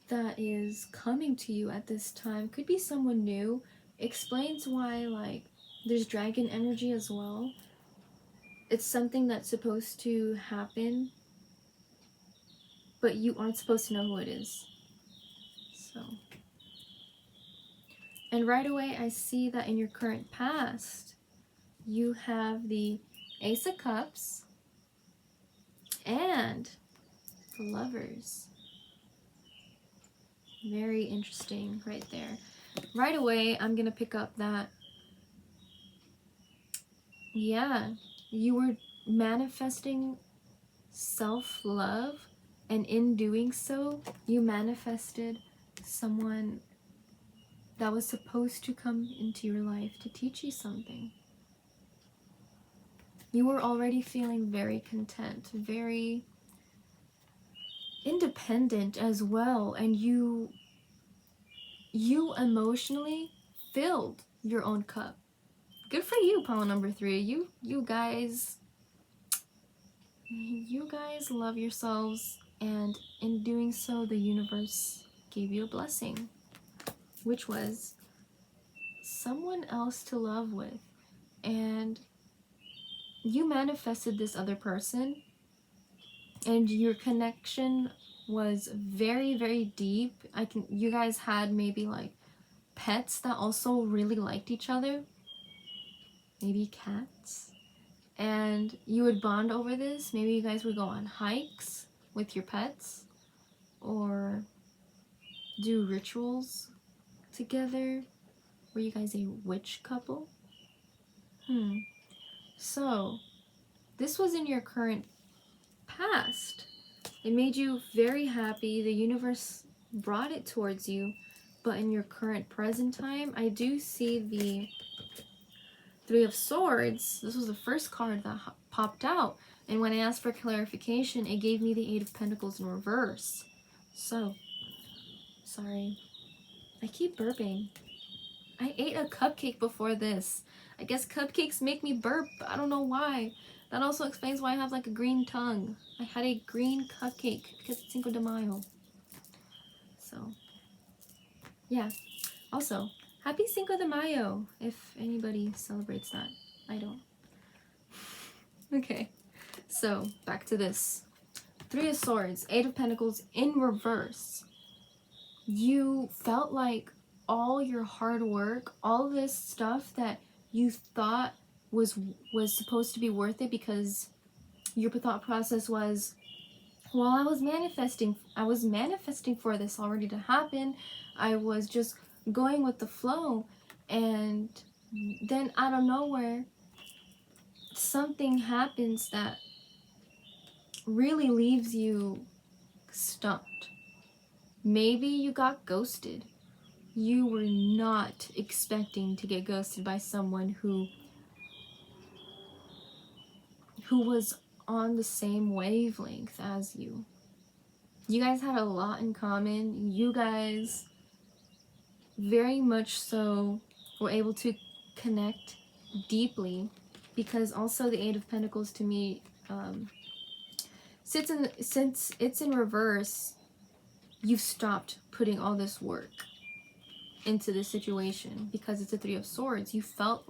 that is coming to you at this time. Could be someone new. Explains why, like, there's dragon energy as well. It's something that's supposed to happen, but you aren't supposed to know who it is. So, and right away I see that in your current past you have the Ace of Cups and the Lovers. Very interesting right there. Right away I'm gonna pick up that, yeah, you were manifesting self-love, and in doing so you manifested someone that was supposed to come into your life to teach you something. You were already feeling very content, very independent as well, and you emotionally filled your own cup. Good for you, pile number 3. You guys love yourselves, and in doing so the universe gave you a blessing, which was someone else to love with. And you manifested this other person, and your connection was very, very deep. You guys had maybe like pets that also really liked each other, maybe cats, and you would bond over this. Maybe you guys would go on hikes with your pets or do rituals together. Were you guys a witch couple? So this was in your current past. It made you very happy. The universe brought it towards you. But in your current present time, I do see the 3 of Swords. This was the first card that popped out. And when I asked for clarification, it gave me the 8 of Pentacles in reverse. So, sorry. I keep burping. I ate a cupcake before this. I guess cupcakes make me burp. I don't know why. That also explains why I have like a green tongue. I had a green cupcake because it's Cinco de Mayo. So, yeah. Also, happy Cinco de Mayo if anybody celebrates that. I don't. Okay, so back to this. 3 of Swords, 8 of Pentacles in reverse. You felt like all your hard work, all this stuff that you thought was supposed to be worth it, because your thought process was, well, I was manifesting for this already to happen. I was just going with the flow, and then out of nowhere something happens that really leaves you stumped. Maybe you got ghosted. You were not expecting to get ghosted by someone who was on the same wavelength as you. You guys had a lot in common. You guys very much so were able to connect deeply, because also the Eight of Pentacles to me, since it's in reverse, you've stopped putting all this work into the situation because it's a Three of Swords. You felt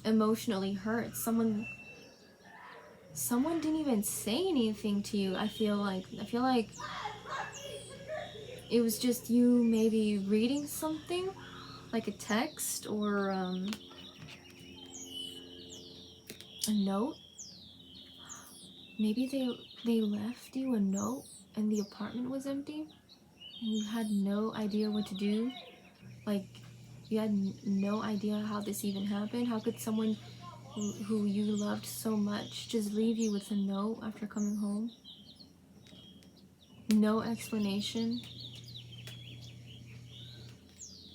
emotionally hurt. Someone didn't even say anything to you. I feel like it was just you maybe reading something, like a text or a note. Maybe they left you a note and the apartment was empty and you had no idea what to do. Like, you had no idea how this even happened. How could someone who you loved so much just leave you with a note after coming home? No explanation.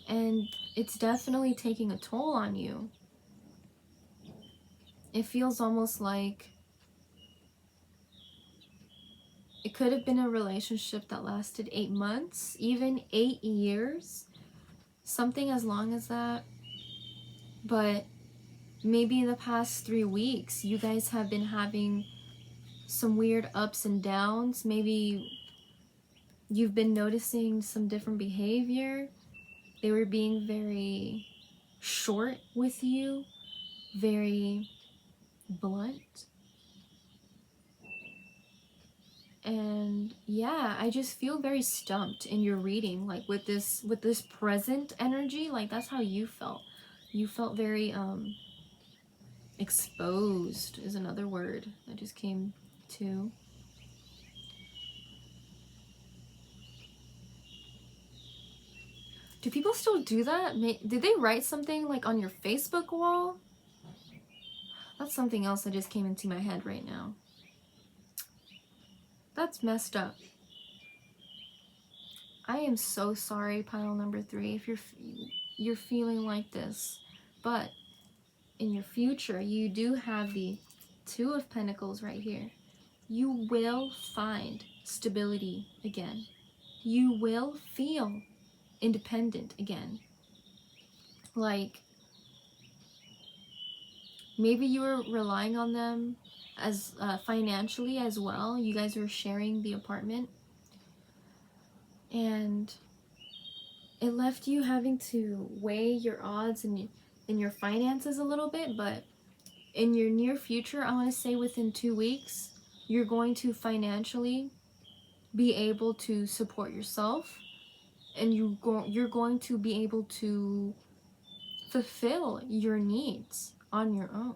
And it's definitely taking a toll on you. It feels almost like it could have been a relationship that lasted 8 months, even 8 years, something as long as that. But maybe in the past 3 weeks, you guys have been having some weird ups and downs. Maybe you've been noticing some different behavior. They were being very short with you, very blunt. And yeah, I just feel very stumped in your reading, like with this present energy. Like, that's how you felt. You felt very exposed is another word that just came to. Do people still do that? Did they write something like on your Facebook wall? That's something else that just came into my head right now. That's messed up. I am so sorry, pile number 3, if you're feeling like this. But in your future, you do have the Two of Pentacles right here. You will find stability again. You will feel independent again. Like, maybe you were relying on them as financially as well. You guys were sharing the apartment, and it left you having to weigh your odds and in your finances a little bit. But in your near future, I want to say within 2 weeks, you're going to financially be able to support yourself, and you're going to be able to fulfill your needs on your own.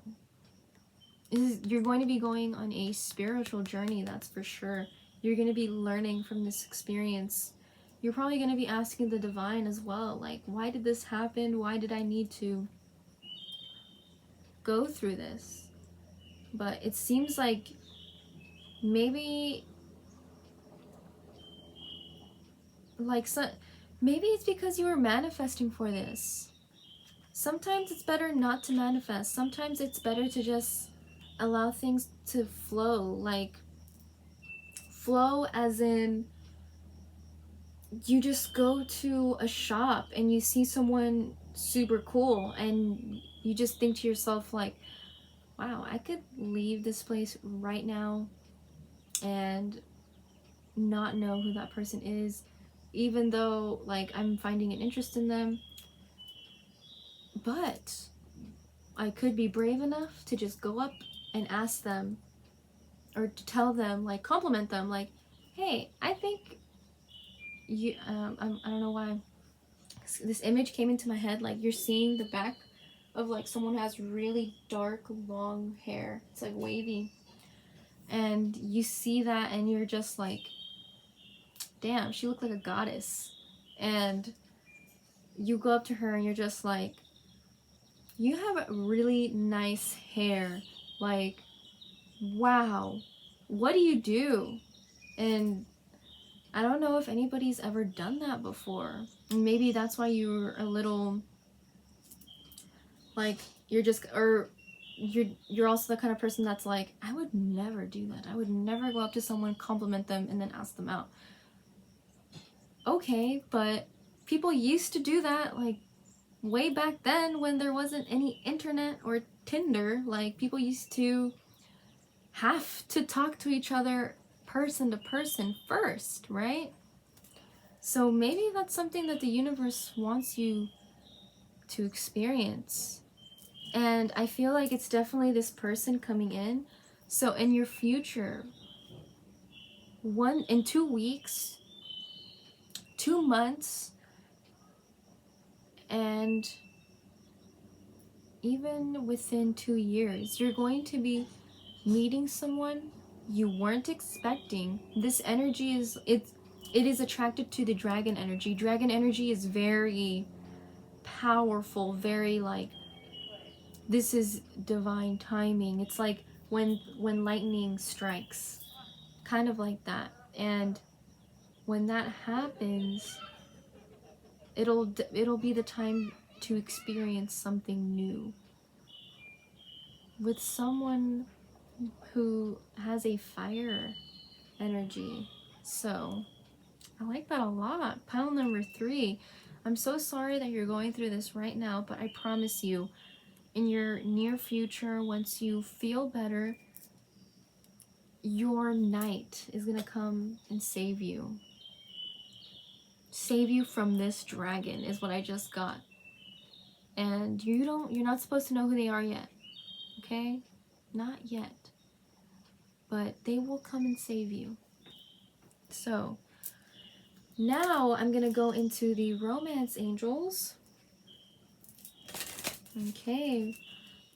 You're going to be going on a spiritual journey, that's for sure. You're going to be learning from this experience. You're probably going to be asking the divine as well, like, why did this happen? Why did I need to go through this? But it seems like maybe maybe it's because you were manifesting for this. Sometimes it's better not to manifest. Sometimes it's better to just allow things to flow. Like, flow as in, you just go to a shop and you see someone super cool and you just think to yourself, like, wow, I could leave this place right now and not know who that person is, even though, like, I'm finding an interest in them. But I could be brave enough to just go up and ask them, or to tell them, like, compliment them, like, hey, I think you, I don't know why this image came into my head, like, you're seeing the back of, like, someone who has really dark, long hair. It's, like, wavy. And you see that and you're just like, damn, she looked like a goddess. And you go up to her and you're just like, you have really nice hair. Like, wow, what do you do? And I don't know if anybody's ever done that before. And maybe that's why you're a little, like, you're just, or you're also the kind of person that's like, I would never do that. I would never go up to someone, compliment them, and then ask them out. Okay, but people used to do that, like, way back then when there wasn't any internet or Tinder. Like, people used to have to talk to each other person to person first, right? So maybe that's something that the universe wants you to experience. And I feel like it's definitely this person coming in. So in your future, in 2 weeks, 2 months, and even within 2 years, you're going to be meeting someone you weren't expecting. This energy is, it is attracted to the dragon energy. Dragon energy is very powerful, very like, this is divine timing. It's like when lightning strikes, kind of like that. And when that happens, it'll be the time to experience something new with someone who has a fire energy. So I like that a lot. Pile number 3. I'm so sorry that you're going through this right now, but I promise you, in your near future, once you feel better, your knight is gonna come and save you. Save you from this dragon is what I just got. And you're not supposed to know who they are yet. Okay? Not yet. But they will come and save you. So now I'm gonna go into the romance angels. Okay.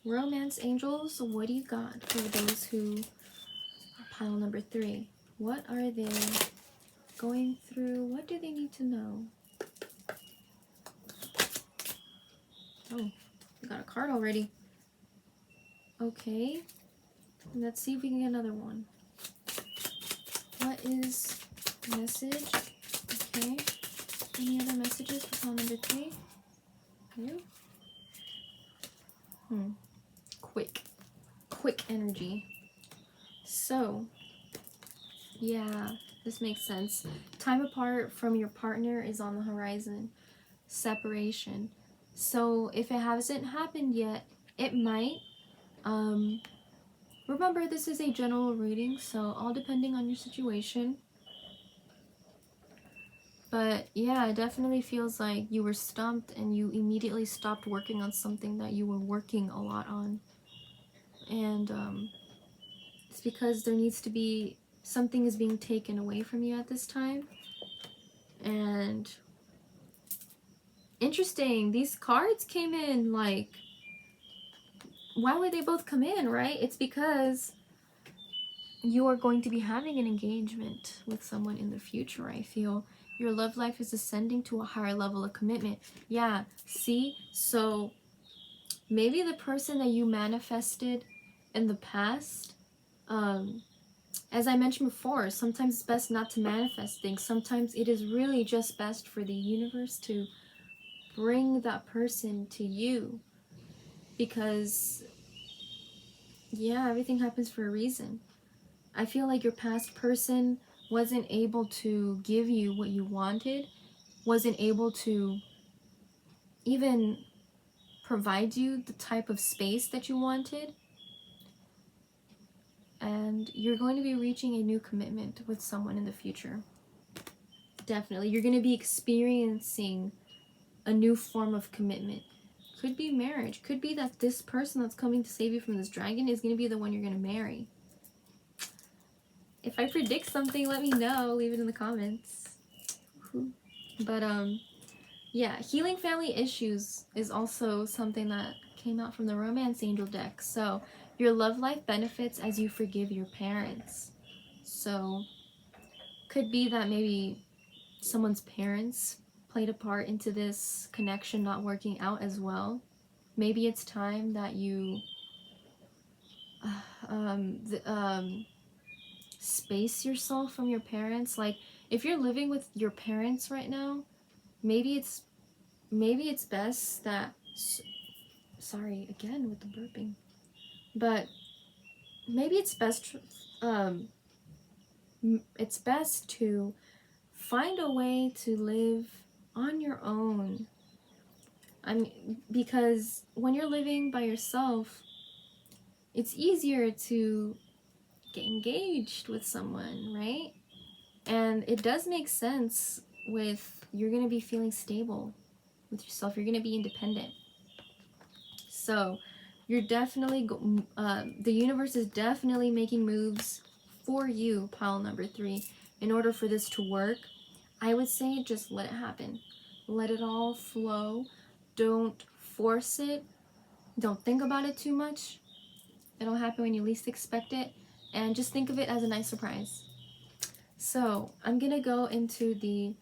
Romance angels, what do you got for those who are pile number 3? What are they going through? What do they need to know? Oh, we got a card already. Okay. Let's see if we can get another one. What is the message? Okay. Any other messages for pile number 3? No? Quick energy. So, yeah, this makes sense. Time apart from your partner is on the horizon. Separation. So if it hasn't happened yet, it might. Remember, this is a general reading, so all depending on your situation. But yeah, it definitely feels like you were stumped and you immediately stopped working on something that you were working a lot on. And it's because there needs to be, something is being taken away from you at this time. And interesting, these cards came in like, why would they both come in, right? It's because you are going to be having an engagement with someone in the future, I feel. Your love life is ascending to a higher level of commitment. Yeah, see? So maybe the person that you manifested in the past, as I mentioned before, sometimes it's best not to manifest things. Sometimes it is really just best for the universe to bring that person to you. Because, yeah, everything happens for a reason. I feel like your past person wasn't able to give you what you wanted, wasn't able to even provide you the type of space that you wanted. And you're going to be reaching a new commitment with someone in the future. Definitely. You're going to be experiencing a new form of commitment. Could be marriage. Could be that this person that's coming to save you from this dragon is going to be the one you're going to marry. If I predict something, let me know. Leave it in the comments. But, yeah, healing family issues is also something that came out from the Romance Angel deck. So, your love life benefits as you forgive your parents. So, could be that maybe someone's parents played a part into this connection not working out as well. Maybe it's time that you space yourself from your parents. Like, if you're living with your parents right now, maybe it's best that, sorry again with the burping, but maybe it's best to find a way to live on your own. I mean, because when you're living by yourself, it's easier to get engaged with someone, right? And it does make sense with, you're going to be feeling stable with yourself. You're going to be independent. So you're definitely, the universe is definitely making moves for you, pile number 3. In order for this to work, I would say just let it happen. Let it all flow. Don't force it. Don't think about it too much. It'll happen when you least expect it. And just think of it as a nice surprise. So I'm going to go into the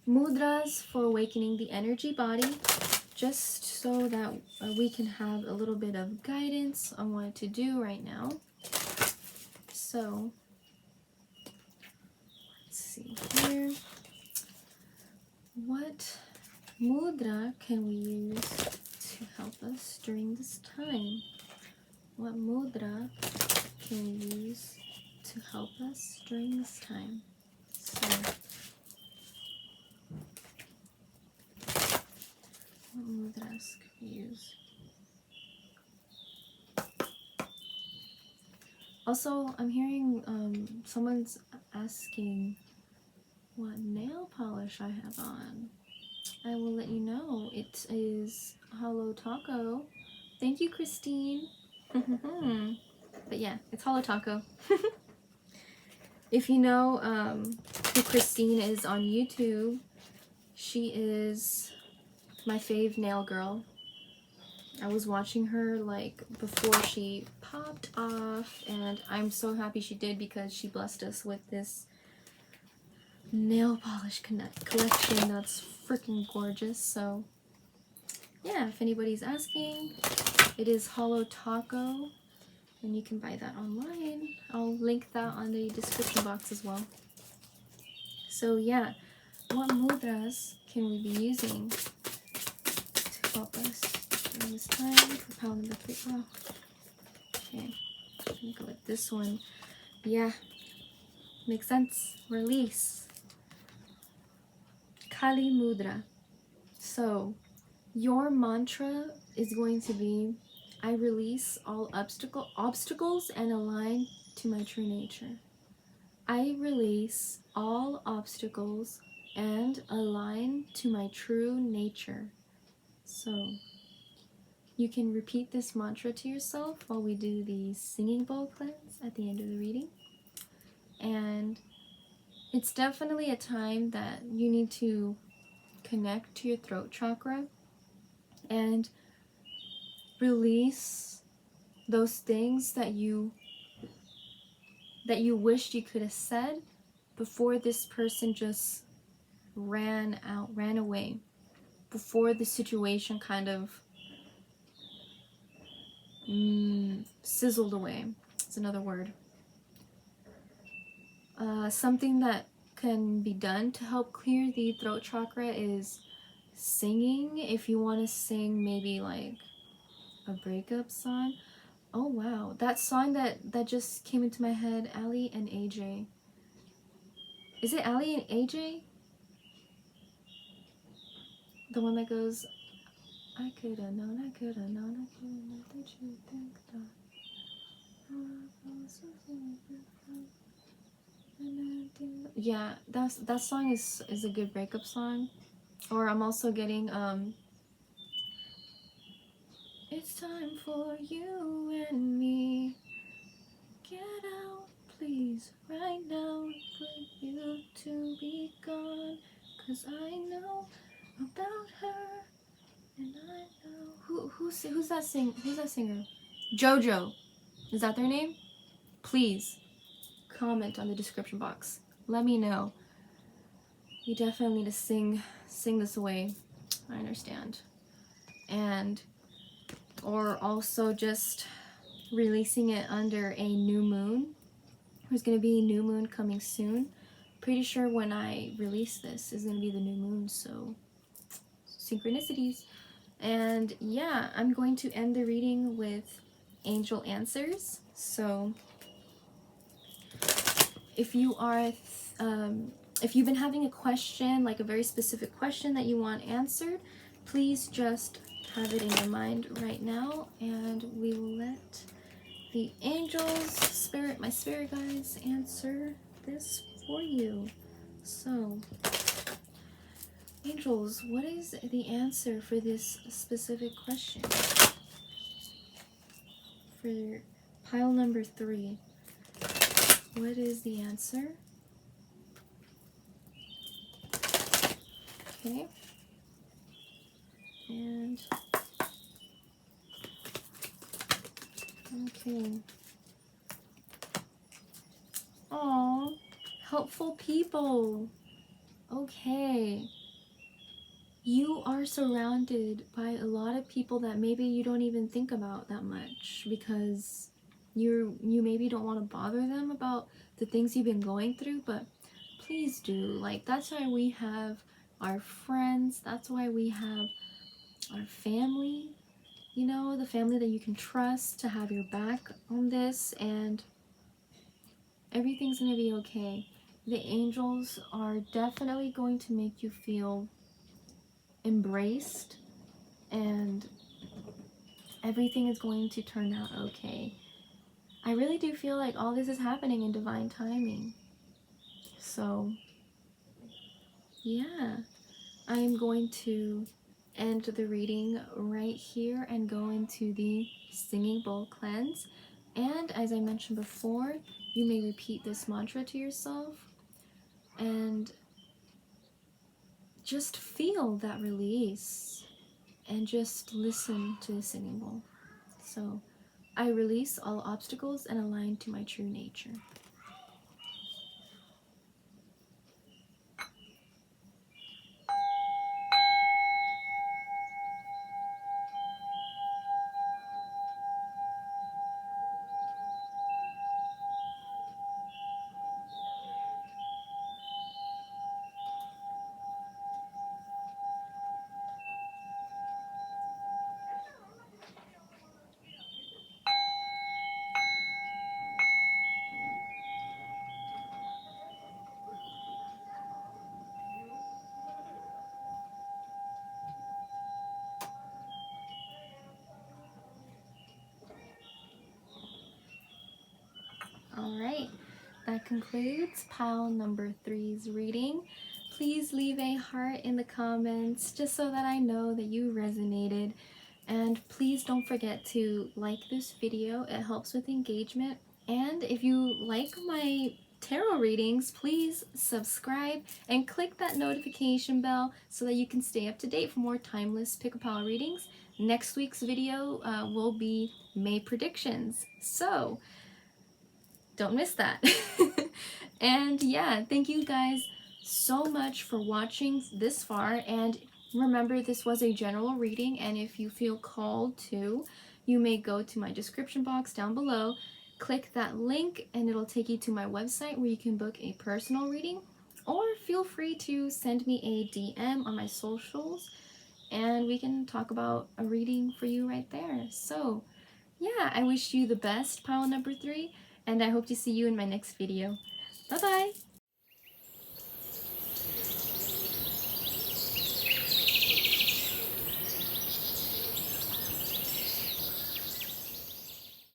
mudras for awakening the energy body, just so that we can have a little bit of guidance on what to do right now. So let's see here. What mudra can we use to help us during this time? What mudra can we use to help us during this time? So, what mudras can we use? Also, I'm hearing someone's asking what nail polish I have on. I will let you know. It is Hollow Taco. Thank you, Christine. But yeah, it's Hollow Taco. If you know who Christine is on YouTube, she is my fave nail girl. I was watching her like before she popped off, and I'm so happy she did, because she blessed us with this nail polish collection that's freaking gorgeous. So yeah, if anybody's asking, it is Hollow Taco, and you can buy that online. I'll link that on the description box as well. So yeah, what mudras can we be using to help us during this time for pile number 3? Oh, okay, I'm gonna go with this one. Yeah, makes sense. Release. Kali Mudra. So your mantra is going to be, I release all obstacles and align to my true nature. I release all obstacles and align to my true nature. So you can repeat this mantra to yourself while we do the singing bowl cleanse at the end of the reading. And it's definitely a time that you need to connect to your throat chakra and release those things that you wished you could have said before this person just ran away, before the situation kind of sizzled away. It's another word. Something that can be done to help clear the throat chakra is singing. If you want to sing maybe like a breakup song. Oh wow, that song that just came into my head, Ali and AJ. Is it Ali and AJ? The one that goes, I could have known that you think that. Yeah, that song is a good breakup song. Or I'm also getting it's time for you and me. Get out, please, right now, for you to be gone. 'Cause I know about her, and I know who's that singer? JoJo. Is that their name? Please comment on the description box. Let me know. You definitely need to sing this away. I understand. And or also just releasing it under a new moon. There's going to be a new moon coming soon. Pretty sure when I release this is going to be the new moon, so synchronicities. And yeah, I'm going to end the reading with angel answers. So if you are if you've been having a question, like a very specific question that you want answered, please just have it in your mind right now, and we will let the angels, my spirit guides, answer this for you. So, angels, what is the answer for this specific question? For pile number 3, what is the answer? Okay. And okay. Oh, helpful people. Okay. You are surrounded by a lot of people that maybe you don't even think about that much, because you maybe don't want to bother them about the things you've been going through, but please do. Like, that's why we have our friends, that's why we have our family, you know, the family that you can trust to have your back on this, and everything's gonna be okay. The angels are definitely going to make you feel embraced, and everything is going to turn out okay. I really do feel like all this is happening in divine timing. So yeah, I am going to end the reading right here and go into the singing bowl cleanse. And as I mentioned before, you may repeat this mantra to yourself and just feel that release and just listen to the singing bowl. So I release all obstacles and align to my true nature. Alright, that concludes pile number 3's reading. Please leave a heart in the comments just so that I know that you resonated. And please don't forget to like this video, it helps with engagement. And if you like my tarot readings, please subscribe and click that notification bell so that you can stay up to date for more timeless pick-a-pile readings. Next week's video will be May predictions, so don't miss that. And yeah, thank you guys so much for watching this far, and remember, this was a general reading, and if you feel called to, you may go to my description box down below, click that link, and it'll take you to my website where you can book a personal reading, or feel free to send me a DM on my socials and we can talk about a reading for you right there. So yeah, I wish you the best, pile number 3, and I hope to see you in my next video. Bye bye!